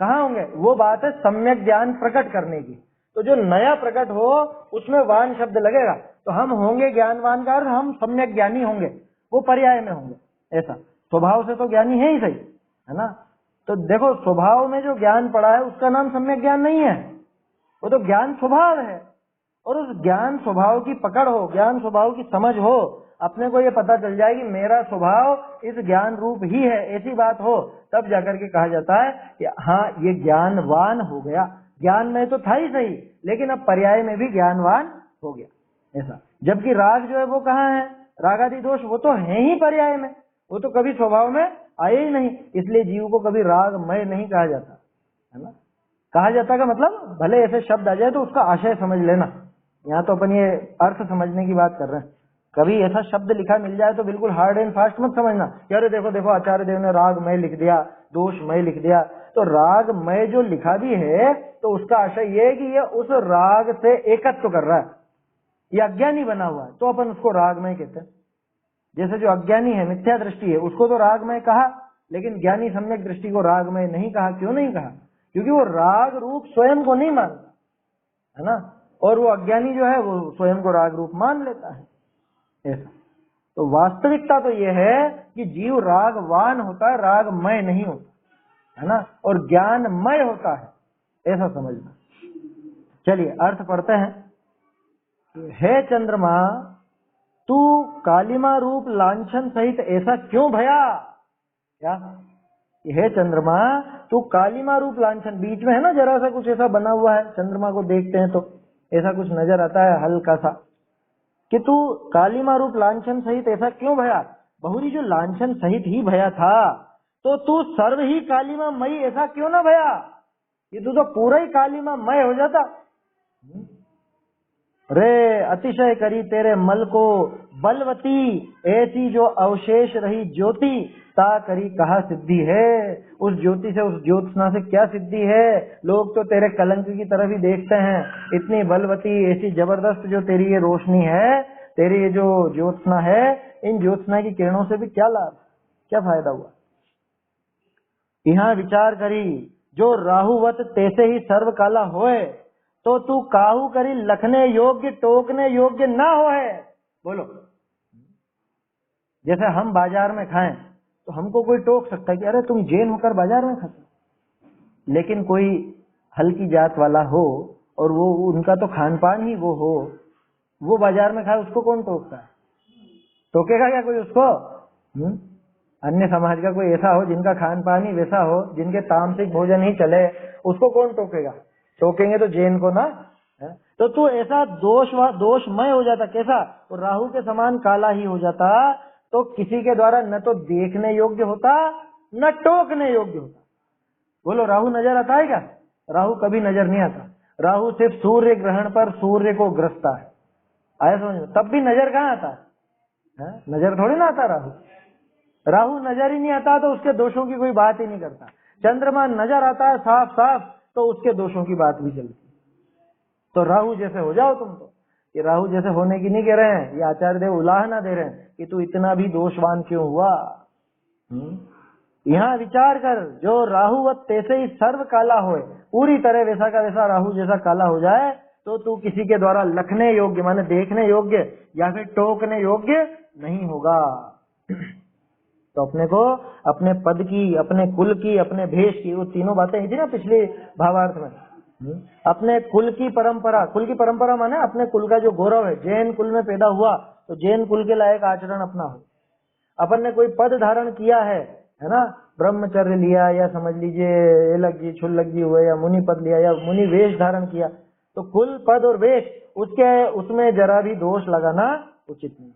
कहाँ होंगे, वो बात है सम्यक ज्ञान प्रकट करने की। तो जो नया प्रकट हो उसमें वान शब्द लगेगा, तो हम होंगे ज्ञानवान का अर्थ हम सम्यक ज्ञानी होंगे, वो पर्याय में होंगे, ऐसा। स्वभाव से तो ज्ञानी है ही सही, है ना। तो देखो स्वभाव में जो ज्ञान पड़ा है उसका नाम सम्यक ज्ञान नहीं है, वो तो ज्ञान स्वभाव है। और उस ज्ञान स्वभाव की पकड़ हो, ज्ञान स्वभाव की समझ हो, अपने को ये पता चल जाए कि मेरा स्वभाव इस ज्ञान रूप ही है, ऐसी बात हो, तब जाकर के कहा जाता है कि हाँ ये ज्ञानवान हो गया। ज्ञान में तो था ही सही, लेकिन अब पर्याय में भी ज्ञानवान हो गया, ऐसा। जबकि राग जो है वो कहाँ है, रागादि दोष वो तो है ही पर्याय में, वो तो कभी स्वभाव में आए ही नहीं, इसलिए जीव को कभी रागमय नहीं कहा जाता, है ना। कहा जाता का मतलब भले ऐसे शब्द आ जाए तो उसका आशय समझ लेना। यहाँ तो अपन ये अर्थ समझने की बात कर रहे हैं। कभी ऐसा शब्द लिखा मिल जाए तो बिल्कुल हार्ड एंड फास्ट मत समझना, यार देखो देखो आचार्य देव ने रागमय लिख दिया, दोषमय लिख दिया। तो रागमय जो लिखा भी है तो उसका आशय ये है कि ये उस राग से एकत्व कर रहा है, ये अज्ञानी बना हुआ है, तो अपन उसको रागमय कहते हैं। जैसे जो अज्ञानी है, मिथ्या दृष्टि है, उसको तो रागमय कहा, लेकिन ज्ञानी सम्यक दृष्टि को रागमय नहीं कहा। क्यों नहीं कहा? क्योंकि वो राग रूप स्वयं को नहीं मानता है ना, और वो अज्ञानी जो है वो स्वयं को राग रूप मान लेता है ऐसा। तो वास्तविकता तो ये है कि जीव रागवान होता है, रागमय नहीं होता है ना, और ज्ञानमय होता है, ऐसा समझना। चलिए अर्थ पढ़ते हैं। हे चंद्रमा, तू कालिमा रूप लांछन सहित ऐसा क्यों भया? क्या? हे चंद्रमा, तू कालिमा रूप लांछन, बीच में है ना जरा सा कुछ ऐसा बना हुआ है, चंद्रमा को देखते हैं तो ऐसा कुछ नजर आता है हल्का सा, कि तू कालिमा रूप लांछन सहित ऐसा क्यों भया? बहुरी जो लांछन सहित ही भया था, तो तू सर्व ही कालिमा मई ऐसा क्यों ना भया? ये तू तो पूरा ही कालिमा मय हो जाता। रे अतिशय करी तेरे मल को बलवती, ऐसी जो अवशेष रही ज्योति, ता करी कहा सिद्धि है? उस ज्योति से, उस ज्योत्सना से क्या सिद्धि है? लोग तो तेरे कलंक की तरफ ही देखते हैं। इतनी बलवती, ऐसी जबरदस्त जो तेरी ये रोशनी है, तेरी ये जो ज्योत्सना है, इन ज्योत्सना की किरणों से भी क्या लाभ, क्या फायदा हुआ? यहाँ विचार करी, जो राहुवत तैसे ही सर्व काला होए, तो तू काहू करी लखने योग्य टोकने योग्य ना हो है। बोलो, जैसे हम बाजार में खाएं तो हमको कोई टोक सकता है कि अरे तुम जैन होकर बाजार में खाते, लेकिन कोई हल्की जात वाला हो और वो उनका तो खान पान ही वो हो, वो बाजार में खाए, उसको कौन टोकता है? टोकेगा क्या कोई उसको? अन्य समाज का कोई ऐसा हो जिनका खान पान ही वैसा हो, जिनके तामसिक भोजन ही चले, उसको कौन टोकेगा? टोकेंगे तो जैन को ना है? तो तू ऐसा दोषमय हो जाता, कैसा? तो राहु के समान काला ही हो जाता, तो किसी के द्वारा न तो देखने योग्य होता, न टोकने योग्य होता। बोलो, राहु नजर आता है क्या? राहु कभी नजर नहीं आता। राहु सिर्फ सूर्य ग्रहण पर सूर्य को ग्रसता है, आया समझ में? तब भी नजर कहाँ आता है? नजर थोड़ी ना आता राहु। राहु नजर ही नहीं आता तो उसके दोषों की कोई बात ही नहीं करता। चंद्रमा नजर आता है साफ साफ, तो उसके दोषों की बात भी चलती। तो राहु जैसे हो जाओ तुम। तो ये राहु जैसे होने की नहीं कह रहे हैं, ये आचार्य देव उलाहना दे रहे हैं कि तू इतना भी दोषवान क्यों हुआ। यहाँ विचार कर, जो राहुवत तैसे ही सर्व काला होए, पूरी तरह वैसा का वैसा राहु जैसा काला हो जाए, तो तू किसी के द्वारा लखने योग्य माने देखने योग्य या फिर टोकने योग्य नहीं होगा। तो अपने को अपने पद की, अपने कुल की, अपने भेष की, वो तीनों बातें थी ना पिछले भावार्थ में। अपने कुल की परंपरा माने अपने कुल का जो गौरव है, जैन कुल में पैदा हुआ तो जैन कुल के लायक आचरण अपना हो। अपन ने कोई पद धारण किया है ना, ब्रह्मचर्य लिया या समझ लीजिए एलग जी छुल्लग जी हुए, या मुनि पद लिया या मुनि वेश धारण किया, तो कुल पद और वेश उसमें जरा भी दोष लगाना उचित नहीं।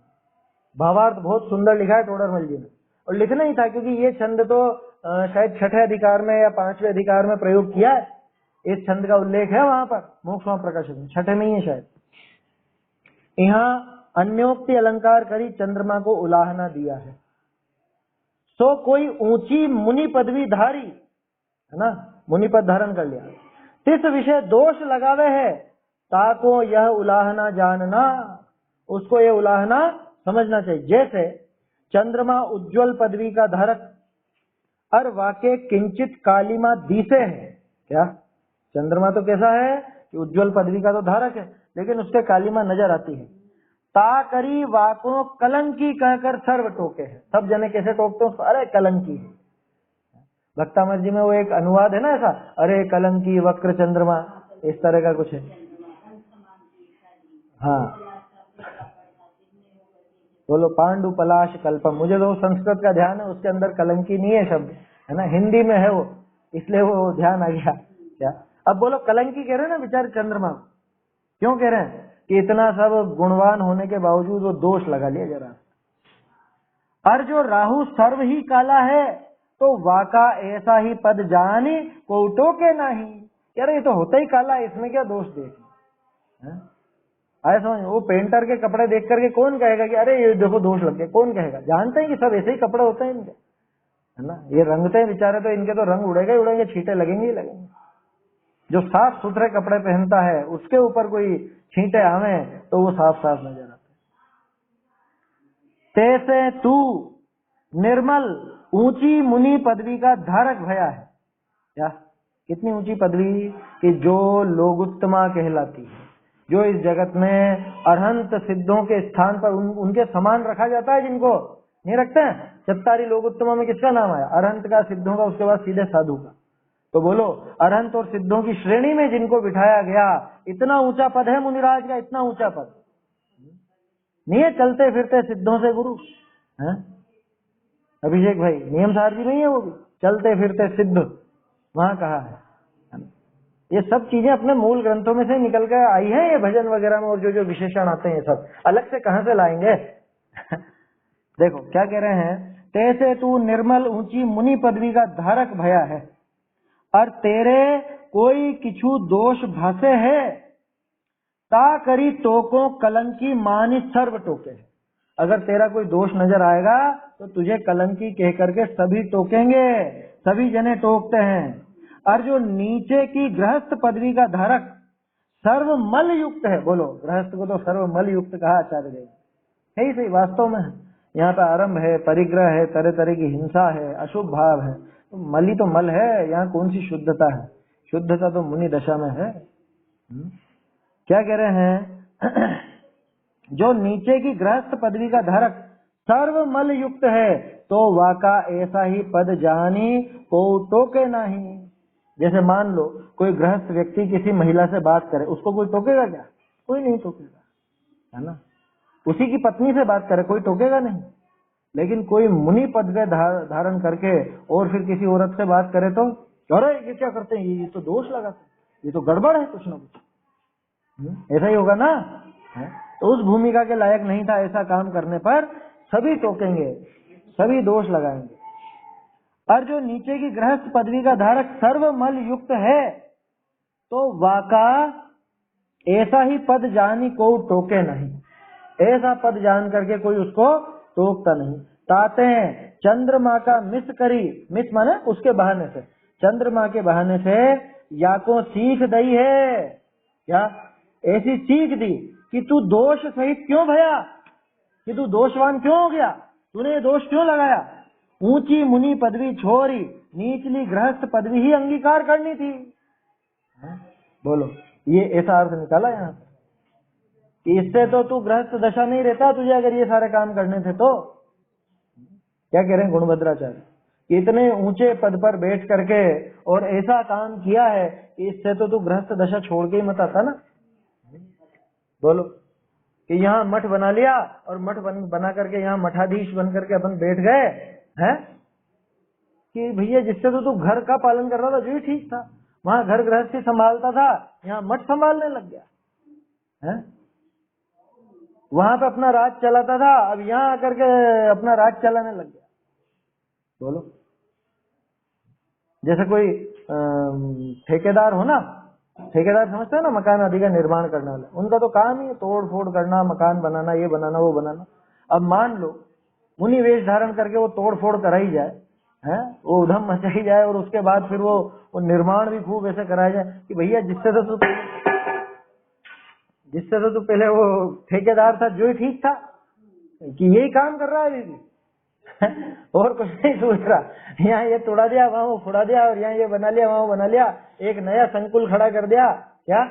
भावार्थ बहुत सुंदर लिखा है टोडरमल जी ने, और लिखना ही था क्योंकि ये छंद तो शायद छठे अधिकार में या पांचवें अधिकार में प्रयोग किया है। इस छंद का उल्लेख है वहां पर मोक्ष प्रकाशन में, छठे में ही है शायद। यहाँ अन्योक्ति अलंकार करी चंद्रमा को उलाहना दिया है। सो कोई ऊंची मुनि पदवी धारी है ना, मुनि पद धारण कर लिया, तिस विषय दोष लगावे है, ताको यह उलाहना जानना, उसको यह उलाहना समझना चाहिए। जैसे चंद्रमा उज्जवल पदवी का धारक, और वाके किंचित कालिमा दीसे है। क्या? चंद्रमा तो कैसा है कि उज्जवल पदवी का तो धारक है, लेकिन उसके कालिमा नजर आती है। ताकरी वाको कलंकी कहकर सर्व टोके है। सब जने कैसे टोकते हैं? अरे कलंकी है। भक्तामर जी में वो एक अनुवाद है ना ऐसा, अरे कलंकी वक्र चंद्रमा, इस तरह का कुछ है। हाँ, बोलो पांडु पलाश कल्पम। मुझे तो संस्कृत का ध्यान है, उसके अंदर कलंकी नहीं है शब्द, है ना, हिंदी में है वो, इसलिए वो ध्यान आ गया। क्या? अब बोलो, कलंकी कह रहे हैं ना बेचारे चंद्रमा, क्यों कह रहे हैं कि इतना सब गुणवान होने के बावजूद वो दोष लगा लिया जरा। और जो राहु सर्व ही काला है, तो वाका ऐसा ही पद जानी को टोके नहीं। यार ये तो होता ही काला है, इसमें क्या दोष देखें? आए समझ? वो पेंटर के कपड़े देख करके कौन कहेगा कि अरे ये देखो दोष लग गए? कौन कहेगा? जानते हैं कि सब ऐसे ही कपड़े होते हैं इनके, है ना, ये रंगते हैं बेचारे, तो इनके तो रंग उड़ेगा ही उड़ेंगे, छींटे लगेंगे ही लगेंगे। जो साफ सुथरे कपड़े पहनता है उसके ऊपर कोई छींटे आवे तो वो साफ साफ नजर आते। तैसे तू निर्मल ऊंची मुनि पदवी का धारक भया है। क्या कितनी ऊंची पदवी कि जो लोगुत्तमा कहलाती है, जो इस जगत में अरहंत सिद्धों के स्थान पर उनके समान रखा जाता है, जिनको नहीं रखते हैं। चत्तारी लोगुत्तमा में किसका नाम आया? अरहंत का, सिद्धों का, उसके बाद सीधे साधु का। तो बोलो अरहंत और सिद्धों की श्रेणी में जिनको बिठाया गया, इतना ऊंचा पद है मुनिराज का, इतना ऊंचा पद नहीं है चलते फिरते सिद्धों से गुरु है? अभिषेक भाई नियम सार जी नहीं है वो भी चलते फिरते सिद्ध, वहां कहा है। ये सब चीजें अपने मूल ग्रंथों में से निकल कर आई है, ये भजन वगैरह में और जो जो विशेषण आते हैं सब अलग से कहां से लाएंगे? देखो क्या कह रहे हैं, तैसे तू निर्मल ऊंची मुनि पदवी का धारक भया है, और तेरे कोई किछु दोष भासे है, ता करी तोको कलंकी मानी सर्व टोके। अगर तेरा कोई दोष नजर आएगा तो तुझे कलंकी कह करके सभी टोकेंगे, सभी जने टोकते हैं। और जो नीचे की गृहस्थ पदवी का धारक सर्व मल युक्त है, बोलो गृहस्थ को तो सर्व मल युक्त कहा आचार्य देव, है ही सही वास्तव में। यहाँ पे आरंभ है, परिग्रह है, तरह तरह की हिंसा है, अशुभ भाव है, तो मल ही तो मल है, यहाँ कौन सी शुद्धता है? शुद्धता तो मुनि दशा में है। क्या कह रहे हैं, जो नीचे की गृहस्थ पदवी का धारक सर्व मल युक्त है, तो वाका ऐसा ही पद जानी को टोके नहीं। जैसे मान लो कोई गृहस्थ व्यक्ति किसी महिला से बात करे, उसको कोई टोकेगा क्या? कोई नहीं टोकेगा, है ना। उसी की पत्नी से बात करे, कोई टोकेगा नहीं। लेकिन कोई मुनि पद के धारण करके और फिर किसी औरत से बात करे तो अरे ये क्या करते हैं, ये तो दोष लगाते हैं, ये तो गड़बड़ है कुछ ना कुछ। ऐसा ही होगा ना, है? तो उस भूमिका के लायक नहीं था, ऐसा काम करने पर सभी टोकेंगे, सभी दोष लगाएंगे। और जो नीचे की गृहस्थ पदवी का धारक सर्व मल युक्त है, तो वाका ऐसा ही पद जानी को टोके नहीं। ऐसा पद जान करके कोई उसको टोकता नहीं। ताते चंद्रमा का मिस करी, मिस माने उसके बहाने से, चंद्रमा के बहाने से या को सीख दई है, क्या ऐसी सीख दी कि तू दोष सहित क्यों भया, कि तू दोषवान क्यों हो गया, तूने ये दोष क्यों लगाया? ऊंची मुनि पदवी छोड़ी नीचली गृहस्थ पदवी ही अंगीकार करनी थी। बोलो ये ऐसा अर्थ निकाला यहाँ कि इससे तो तू गृहस्थ दशा नहीं रहता, तुझे अगर ये सारे काम करने थे तो। क्या कह रहे हैं गुणभद्राचार्य, कि इतने ऊंचे पद पर बैठ करके और ऐसा काम किया है कि इससे तो तू गृहस्थ दशा छोड़ के ही मत आता ना। बोलो कि यहाँ मठ बना लिया और मठ बना करके यहाँ मठाधीश बन करके अपन बैठ गए हैं, कि भैया जिससे तो तू घर का पालन कर रहा था जो ही ठीक था, वहां घर गृहस्थी संभालता था, यहाँ मठ संभालने लग गया है। वहां पे अपना राज चलाता था, अब यहाँ आकर के अपना राज चलाने लग गया। बोलो जैसे कोई ठेकेदार हो ना, ठेकेदार समझते हो ना, मकान आदि का निर्माण करने वाला, उनका तो काम ही है तोड़ फोड़ करना, मकान बनाना, ये बनाना वो बनाना। अब मान लो मुनि वेश धारण करके वो तोड़ फोड़ कराई जाए, है वो उधम मचाई जाए, और उसके बाद फिर वो निर्माण भी खूब ऐसे कराया जाए कि भैया जिससे तो पहले वो ठेकेदार था जो ही ठीक था, कि यही काम कर रहा है अभी और कुछ नहीं सोच रहा, यहाँ ये तोड़ा दिया, वहां वो फोड़ा दिया, और यहाँ ये बना लिया, वहां वो बना लिया, एक नया संकुल खड़ा कर दिया। क्या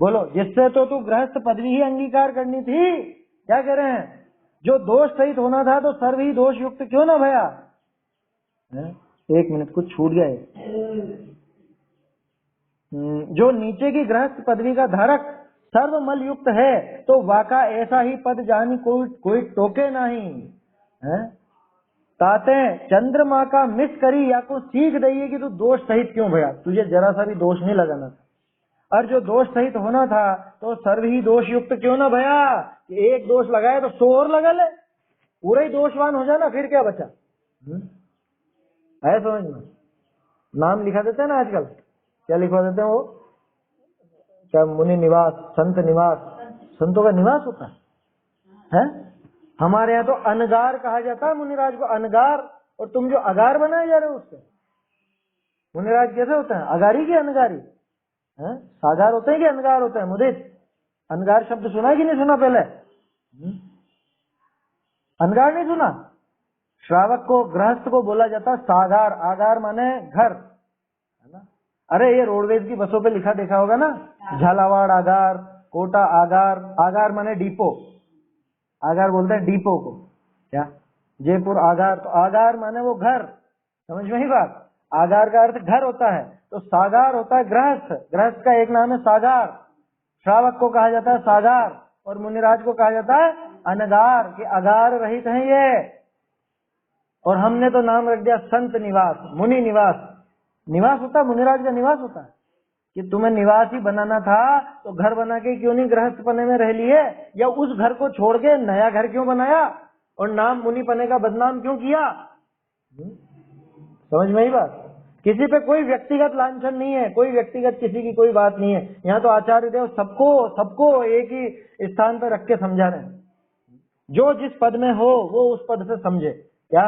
बोलो, जिससे तो तू गृहस्थ पदवी ही अंगीकार करनी थी। क्या कह रहे हैं, जो दोष सहित होना था तो सर्व ही दोष युक्त क्यों ना भया। एक मिनट कुछ छूट गया। जो नीचे की गृहस्थ पदवी का धारक सर्वमल युक्त है, तो वाका ऐसा ही पद जानी कोई टोके नहीं है। ताते चंद्रमा का मिस करी या को सीख दइए कि तू दोष सहित क्यों भया, तुझे जरा सा भी दोष नहीं लगाना था, और जो दोष सहित होना था तो सर्व ही दोष युक्त क्यों ना भया। एक दोष लगाए तो 100 और लगा ले, पूरा ही दोषवान हो जाना, फिर क्या बचा है। समझ में नाम लिखा देते हैं ना आजकल, क्या लिखवा देते हैं वो, क्या मुनि निवास, संत निवास, संतों का निवास होता है। हमारे यहाँ तो अनगार कहा जाता है मुनिराज को, अनगार, और तुम जो अगार बनाए जा रहे हो उससे मुनिराज कैसे होते हैं, अगारी की अनगारी है, सागार होते हैं कि अनगार होते हैं। मुदित अनगार शब्द सुना कि नहीं सुना पहले, अनगार नहीं सुना? श्रावक को, गृहस्थ को बोला जाता सागार। आगार माने घर, है ना? अरे ये रोडवेज की बसों पे लिखा देखा होगा ना, झालावाड़ आगार, कोटा आगार। आगार माने डिपो, आगार बोलते हैं डिपो को, क्या जयपुर आगार। तो आगार माने वो घर, समझ में ही बात? आगार का अर्थ घर होता है। तो सागार होता है गृहस्थ, गृहस्थ का एक नाम है सागार। श्रावक को कहा जाता है सागार और मुनिराज को कहा जाता है अनगार, कि अगार रहित है ये। और हमने तो नाम रख दिया संत निवास, मुनि निवास। निवास होता है, मुनिराज का निवास होता है। कि तुम्हें निवास ही बनाना था तो घर बना के क्यों नहीं गृहस्थ पने में रह लिए, या उस घर को छोड़ के नया घर क्यों बनाया और नाम मुनि पने का बदनाम क्यों किया? समझ में ही बात? किसी पे कोई व्यक्तिगत लांछन नहीं है, कोई व्यक्तिगत किसी की कोई बात नहीं है। यहाँ तो आचार्य देव सबको एक ही स्थान पर रख के समझा रहे हैं। जो जिस पद में हो वो उस पद से समझे। क्या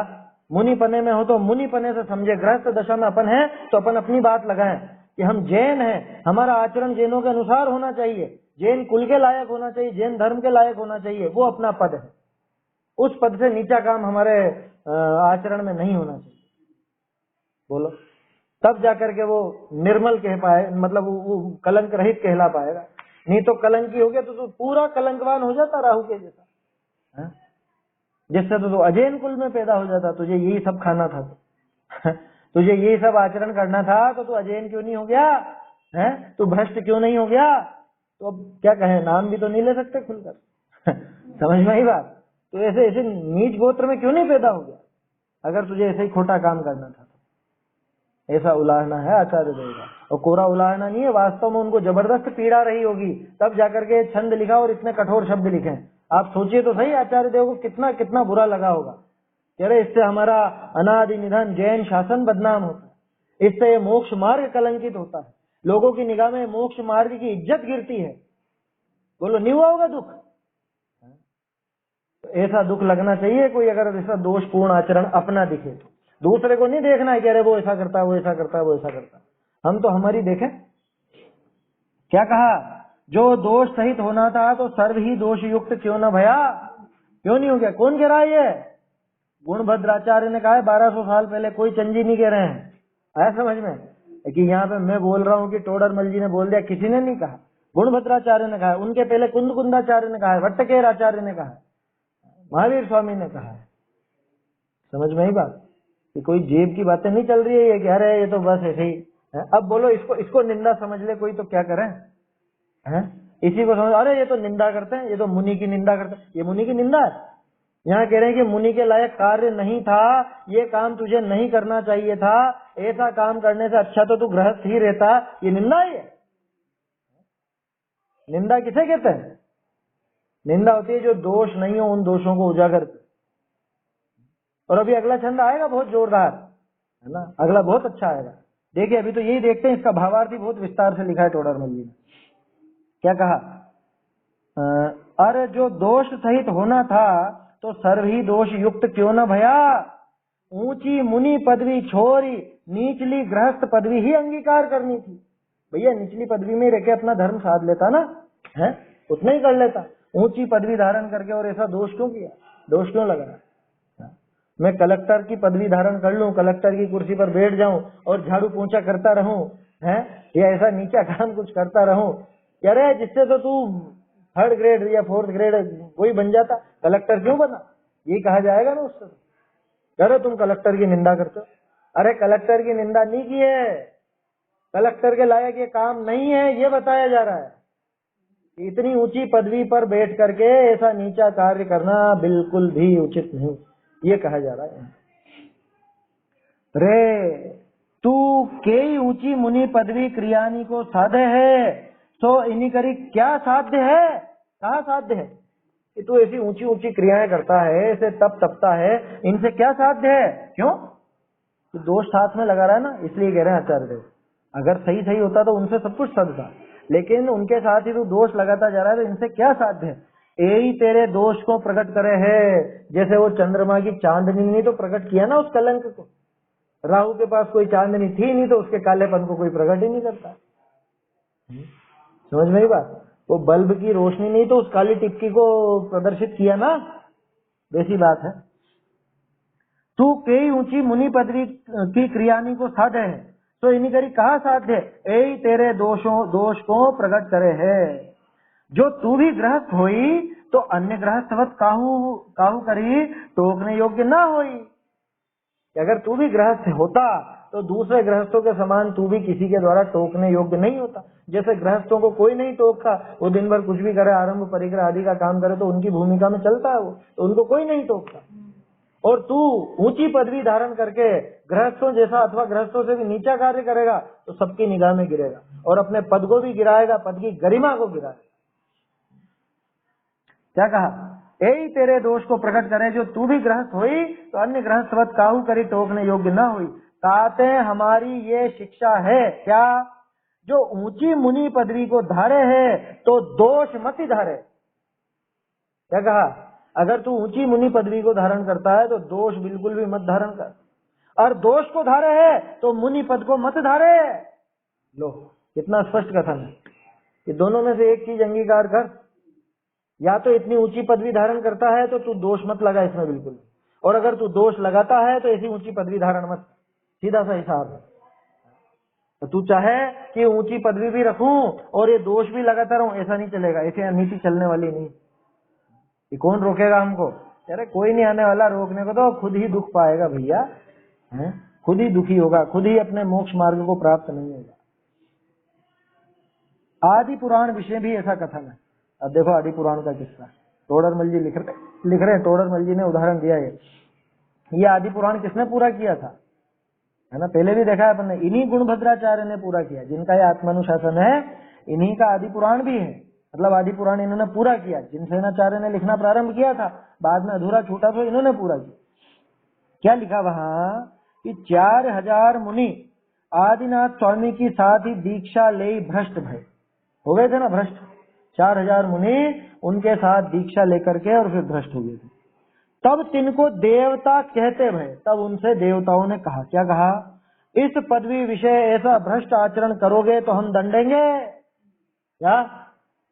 मुनि पने में हो तो मुनि पने से समझे, गृहस्थ दशा में अपन है तो अपन अपनी बात लगाएं कि हम जैन हैं, हमारा आचरण जैनों के अनुसार होना चाहिए, जैन कुल के लायक होना चाहिए, जैन धर्म के लायक होना चाहिए, वो अपना पद है। उस पद से नीचा काम हमारे आचरण में नहीं होना चाहिए। बोलो, तब जाकर के वो निर्मल कह पाए, मतलब वो कलंक रहित कहला पाएगा। नहीं तो कलंकी हो गया तो पूरा कलंकवान हो जाता राहु के जैसा, है? जिससे तो अजैन कुल में पैदा हो जाता। तुझे यही सब खाना था तो तुझे यही सब आचरण करना था तो तू अजैन क्यों नहीं हो गया, है? तू भ्रष्ट क्यों नहीं हो गया? तो अब क्या कहें, नाम भी तो नहीं ले सकते खुलकर समझ में ही बात? तो ऐसे ऐसे नीच गोत्र में क्यों नहीं पैदा हो गया अगर तुझे ऐसे ही खोटा काम करना था? ऐसा उलाहना है आचार्य देव का। और कोरा उलाहना नहीं है, वास्तव में उनको जबरदस्त पीड़ा रही होगी तब जाकर के छंद लिखा और इतने कठोर शब्द लिखे। आप सोचिए तो सही, आचार्य देव को कितना कितना बुरा लगा होगा। कह रहे इससे हमारा अनादि निधन जैन शासन बदनाम होता है, इससे ये मोक्ष मार्ग कलंकित होता है, लोगों की निगाह में मोक्ष मार्ग की इज्जत गिरती है। बोलो नहीं हुआ होगा दुख? ऐसा दुख लगना चाहिए कोई अगर ऐसा दोषपूर्ण आचरण अपना दिखे तो। दूसरे को नहीं देखना है कि अरे वो ऐसा करता है, वो ऐसा करता है, वो ऐसा करता है। हम तो हमारी देखें। क्या कहा? जो दोष सहित होना था तो सर्व ही दोष युक्त क्यों न भया। क्यों नहीं हो गया? कौन कह रहा है ये? गुणभद्राचार्य ने कहा है 1200 साल पहले, कोई चंजी नहीं कह रहे हैं। आया समझ में? कि यहाँ पे मैं बोल रहा हूँ कि टोडरमल जी ने बोल दिया, किसी ने नहीं कहा। गुणभद्राचार्य ने कहा है, उनके पहले कुंदकुंदाचार्य ने कहा है, वट्टकेर आचार्य ने कहा है, महावीर स्वामी ने कहा है। समझ में ही बात? कि कोई जेब की बातें नहीं चल रही है ये कि अरे ये तो बस ऐसे ही है। अब बोलो इसको निंदा समझ ले कोई तो क्या करें, हैं? इसी को समझ, अरे ये तो निंदा करते हैं, ये तो मुनि की निंदा करते हैं। ये मुनि की निंदा है? यहाँ कह रहे हैं कि मुनि के लायक कार्य नहीं था, ये काम तुझे नहीं करना चाहिए था, ऐसा काम करने से अच्छा तो तू गृहस्थ ही रहता। ये निंदा है? निंदा किसे कहते हैं? निंदा होती है जो दोष नहीं हो उन दोषों को उजागर कर। और अभी अगला छंद आएगा बहुत जोरदार, है ना? अगला बहुत अच्छा आएगा। देखिए अभी तो यही देखते हैं, इसका भावार्थी बहुत विस्तार से लिखा है टोडरमल जी ने। क्या कहा? अरे जो दोष सहित होना था तो सर्व ही दोष युक्त क्यों न भया। ऊंची मुनि पदवी छोड़ी नीचली गृहस्थ पदवी ही अंगीकार करनी थी। भैया निचली पदवी में रह के अपना धर्म साध लेता ना, है? उतना ही कर लेता। ऊंची पदवी धारण करके और ऐसा दोष क्यों किया? दोष क्यों लगा? मैं कलेक्टर की पदवी धारण कर लूं, कलेक्टर की कुर्सी पर बैठ जाऊं और झाड़ू पोंछा करता रहूं, हैं? या ऐसा नीचा काम कुछ करता रहूं, कह रहे जिससे तो तू 3rd ग्रेड या 4th ग्रेड वही बन जाता, कलेक्टर क्यों बना? ये कहा जाएगा ना उससे। कह रहे तुम कलेक्टर की निंदा करते हो। अरे कलेक्टर की निंदा नहीं की है, कलेक्टर के लायक ये काम नहीं है, ये बताया जा रहा है। इतनी ऊंची पदवी पर बैठ करके ऐसा नीचा कार्य करना बिल्कुल भी उचित नहीं, ये कहा जा रहा है। रे तू के ऊंची मुनि पदवी क्रियानी को साधे है, तो इन्हीं करी क्या साध्य है? कहाँ साध्य है कि तू ऐसी ऊंची ऊंची क्रियाएं करता है, ऐसे तप तपता है, इनसे क्या साध्य है? क्यों? तो दोष साथ में लगा रहा है ना, इसलिए कह रहे हैं आचार्य देव। अगर सही सही होता तो उनसे सब कुछ साध था, लेकिन उनके साथ ही तू दोष लगाता जा रहा है, तो इनसे क्या साध्य है? यही तेरे दोष को प्रकट करे है। जैसे वो चंद्रमा की चांदनी नहीं तो प्रकट किया ना उस कलंक को। राहु के पास कोई चांदनी थी नहीं तो उसके कालेपन को कोई प्रकट ही नहीं करता। समझ में ही बात? वो बल्ब की रोशनी नहीं तो उस काली टिक्की को प्रदर्शित किया ना। वैसी बात है। तू कई ऊंची मुनि पदवी की क्रियानी को साधे है, तो इन्हीं करी कहा साध्य ऐ तेरे दोष को प्रकट करे है। जो तू भी गृहस्थ होई तो अन्य गृहस्थवत काहू करी टोकने योग्य ना होई। अगर तू भी गृहस्थ होता तो दूसरे गृहस्थों के समान तू भी किसी के द्वारा टोकने योग्य नहीं होता। जैसे गृहस्थों को कोई नहीं टोकता, वो दिन भर कुछ भी करे, आरंभ परिग्रह आदि का काम करे तो उनकी भूमिका में चलता है वो, तो उनको कोई नहीं टोकता। और तू ऊंची पदवी धारण करके गृहस्थों जैसा अथवा गृहस्थों से भी नीचा कार्य करेगा तो सबकी निगाह में गिरेगा और अपने पद को भी गिराएगा, पद की गरिमा को गिराएगा। क्या कहा? यही तेरे दोष को प्रकट करे, जो तू भी गृहस्थ हुई तो अन्य गृहस्थवत काहू करी टोकने योग्य न हुई। कहते हमारी ये शिक्षा है क्या, जो ऊंची मुनि पदवी को धारे है तो दोष मत ही धारे। क्या कहा? अगर तू ऊंची मुनि पदवी को धारण करता है तो दोष बिल्कुल भी मत धारण कर, और दोष को धारे है तो मुनि पद को मत धारे। लो कितना स्पष्ट कथन है कि दोनों में से एक चीज अंगीकार कर, या तो इतनी ऊंची पदवी धारण करता है तो तू दोष मत लगा इसमें बिल्कुल, और अगर तू दोष लगाता है तो ऐसी ऊंची पदवी धारण मत। सीधा सा हिसाब है। तो तू चाहे कि ऊंची पदवी भी रखूं और ये दोष भी लगाता रहूं, ऐसा नहीं चलेगा। ऐसी नीति चलने वाली नहीं। ये कौन रोकेगा हमको? अरे कोई नहीं आने वाला रोकने को, तो खुद ही दुख पाएगा भैया, खुद ही दुखी होगा, खुद ही अपने मोक्ष मार्ग को प्राप्त नहीं होगा। आदि पुराण विषय भी ऐसा कथन है। अब देखो आदि पुराण का किस्सा तोडरमल जी लिख रहे हैं। तोडरमल जी ने उदाहरण दिया है। ये आदि पुराण किसने पूरा किया था? है ना, पहले भी देखा है अपन ने। इन्हीं गुणभद्राचार्य ने पूरा किया, जिनका ये आत्मानुशासन है, इन्हीं का आदि पुराण भी है। मतलब आदि पुराण इन्होंने पूरा किया। जिनसेनाचार्य ने लिखना प्रारंभ किया था, बाद में अधूरा छूटा तो इन्होंने पूरा किया। क्या लिखा वहां कि 4000 मुनि आदिनाथ स्वामी की साथ ही दीक्षा ले भ्रष्ट भय हो गए थे ना, भ्रष्ट। 4000 मुनि उनके साथ दीक्षा लेकर के और फिर भ्रष्ट हो गए थे। तब तिनको देवता कहते भय, तब उनसे देवताओं ने कहा, क्या कहा? इस पदवी विषय ऐसा भ्रष्ट आचरण करोगे तो हम दंडेंगे। क्या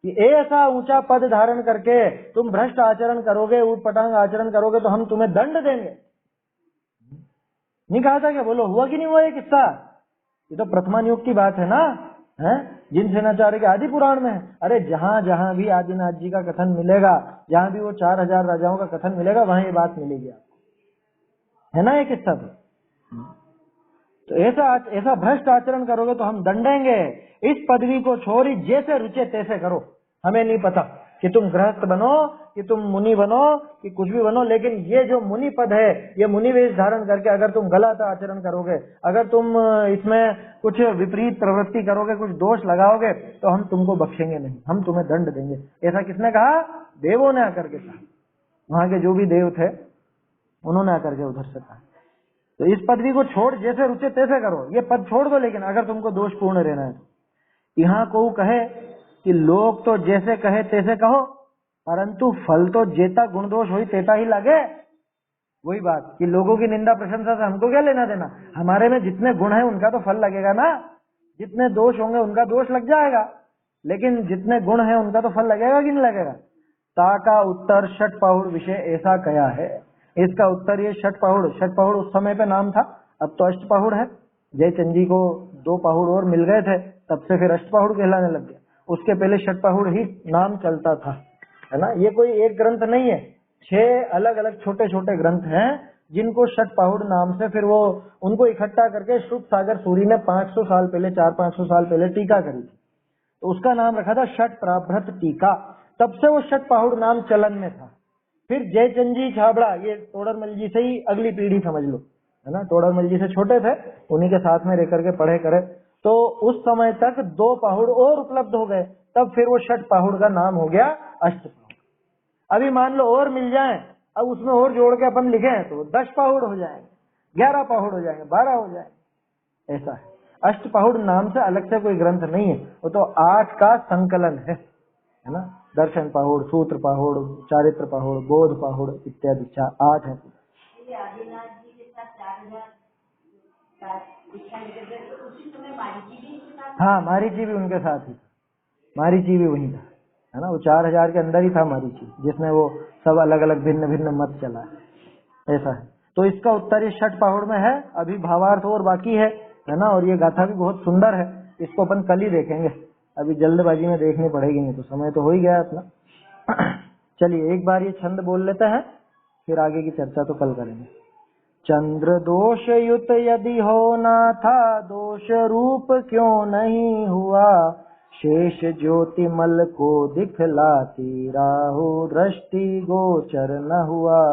कि ऐसा ऊंचा पद धारण करके तुम भ्रष्ट आचरण करोगे, ऊटपटांग आचरण करोगे तो हम तुम्हें दंड देंगे। नहीं कहा था क्या? बोलो, हुआ कि नहीं हुआ ये किस्सा? ये तो प्रथमान युग की बात है ना, है जिनसेनाचार्य के आदि पुराण में है। अरे जहां जहां भी आदिनाथ जी का कथन मिलेगा, जहां भी वो 4000 राजाओं का कथन मिलेगा, वहां ये बात मिलेगी आपको, है ना ये किस्सा। तो ऐसा भ्रष्ट आचरण करोगे तो हम दंडेंगे। इस पदवी को छोड़ी जैसे रुचे तैसे करो। हमें नहीं पता कि तुम गृहस्थ बनो, कि तुम मुनि बनो, कि कुछ भी बनो, लेकिन ये जो मुनि पद है, ये मुनि वेश धारण करके अगर तुम गलत आचरण करोगे, अगर तुम इसमें कुछ विपरीत प्रवृत्ति करोगे, कुछ दोष लगाओगे, तो हम तुमको बख्शेंगे नहीं, हम तुम्हें दंड देंगे। ऐसा किसने कहा? देवों ने आकर के कहा। वहां के जो भी देव थे उन्होंने आकर के उधर से कहा। तो इस पदवी को छोड़ जैसे रुचे तैसे करो, ये पद छोड़ दो, लेकिन अगर तुमको दोष पूर्ण रहना है तो। यहाँ को कहे कि लोग तो जैसे कहे तैसे कहो, परंतु फल तो जेता गुण दोष होई तेता ही लगे। वही बात कि लोगों की निंदा प्रशंसा से हमको क्या लेना देना? हमारे में जितने गुण है उनका तो फल लगेगा ना, जितने दोष होंगे उनका दोष लग जाएगा, लेकिन जितने गुण है उनका तो फल लगेगा कि नहीं लगेगा? ताका उत्तर षट पहुड़ विषय ऐसा कया है। इसका उत्तर ये षट पहुड़ उस समय पे नाम था, अब तो अष्ट पहुड़ है। जयचंद जी को 2 पहुड़ और मिल गए थे, तब से फिर अष्ट पहुड़ कहलाने लग गया। उसके पहले षट पहुड़ ही नाम चलता था, है ना। ये कोई एक ग्रंथ नहीं है, 6 अलग अलग छोटे छोटे ग्रंथ हैं जिनको षट पहुड़ नाम से फिर वो उनको इकट्ठा करके शुभ सागर सूरी ने 500 साल पहले 400-500 साल पहले टीका करी थी, तो उसका नाम रखा था षट प्राभृत टीका। तब से वो षट पहुड़ नाम चलन में था। फिर जयचंद जी छाबड़ा, ये तोडरमल जी से ही अगली पीढ़ी समझ लो, है ना। तोडरमल जी से छोटे थे, उन्हीं के साथ में रह करके पढ़े करे, तो उस समय तक 2 पहुड़ और उपलब्ध हो गए, तब फिर वो षट पहुड़ का नाम हो गया अष्ट पहुड़। अभी मान लो और मिल जाए, अब उसमें और जोड़ के अपन लिखे तो 10 पहुड़ हो जाएंगे, 11 पहुड़ हो जाएंगे, 12 हो जाएंगे। ऐसा है। अष्ट पहुड़ नाम से अलग से कोई ग्रंथ नहीं है, वो तो 8 का संकलन है ना। दर्शन पहुड़, सूत्र पहुड़, चारित्र पहुड़, बोध पहुड़ इत्यादि 8 है। हाँ, मारीची भी उनके साथ ही, मारीची भी वही था। है ना, वो 4000 के अंदर ही था मरीचि, जिसमें वो सब अलग अलग भिन्न भिन्न मत चला है, ऐसा है। तो इसका उत्तर ये छठ पहाड़ में है, अभी भावार्थ और बाकी है ना, और ये गाथा भी बहुत सुंदर है, इसको अपन कल ही देखेंगे, अभी जल्दबाजी में देखनी पड़ेगी, नहीं तो समय तो हो ही गया अपना। चलिए एक बार ये छंद बोल लेते हैं, फिर आगे की चर्चा तो कल करेंगे। चंद्र दोष युत यदि होना था, दोष रूप क्यों नहीं हुआ, शेष ज्योतिमल को दिखलाती राहु दृष्टि गोचर न हुआ।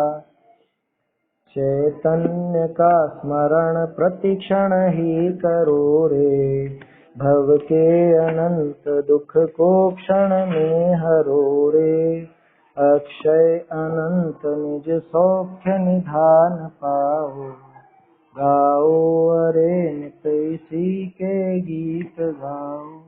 चैतन्य का स्मरण प्रतिक्षण ही करो रे, भव के अनंत दुख को क्षण में हरो रे, अक्षय अनंत निज सौख्य निधान पाओ, गाओ अरे नित इसी के गीत गाओ।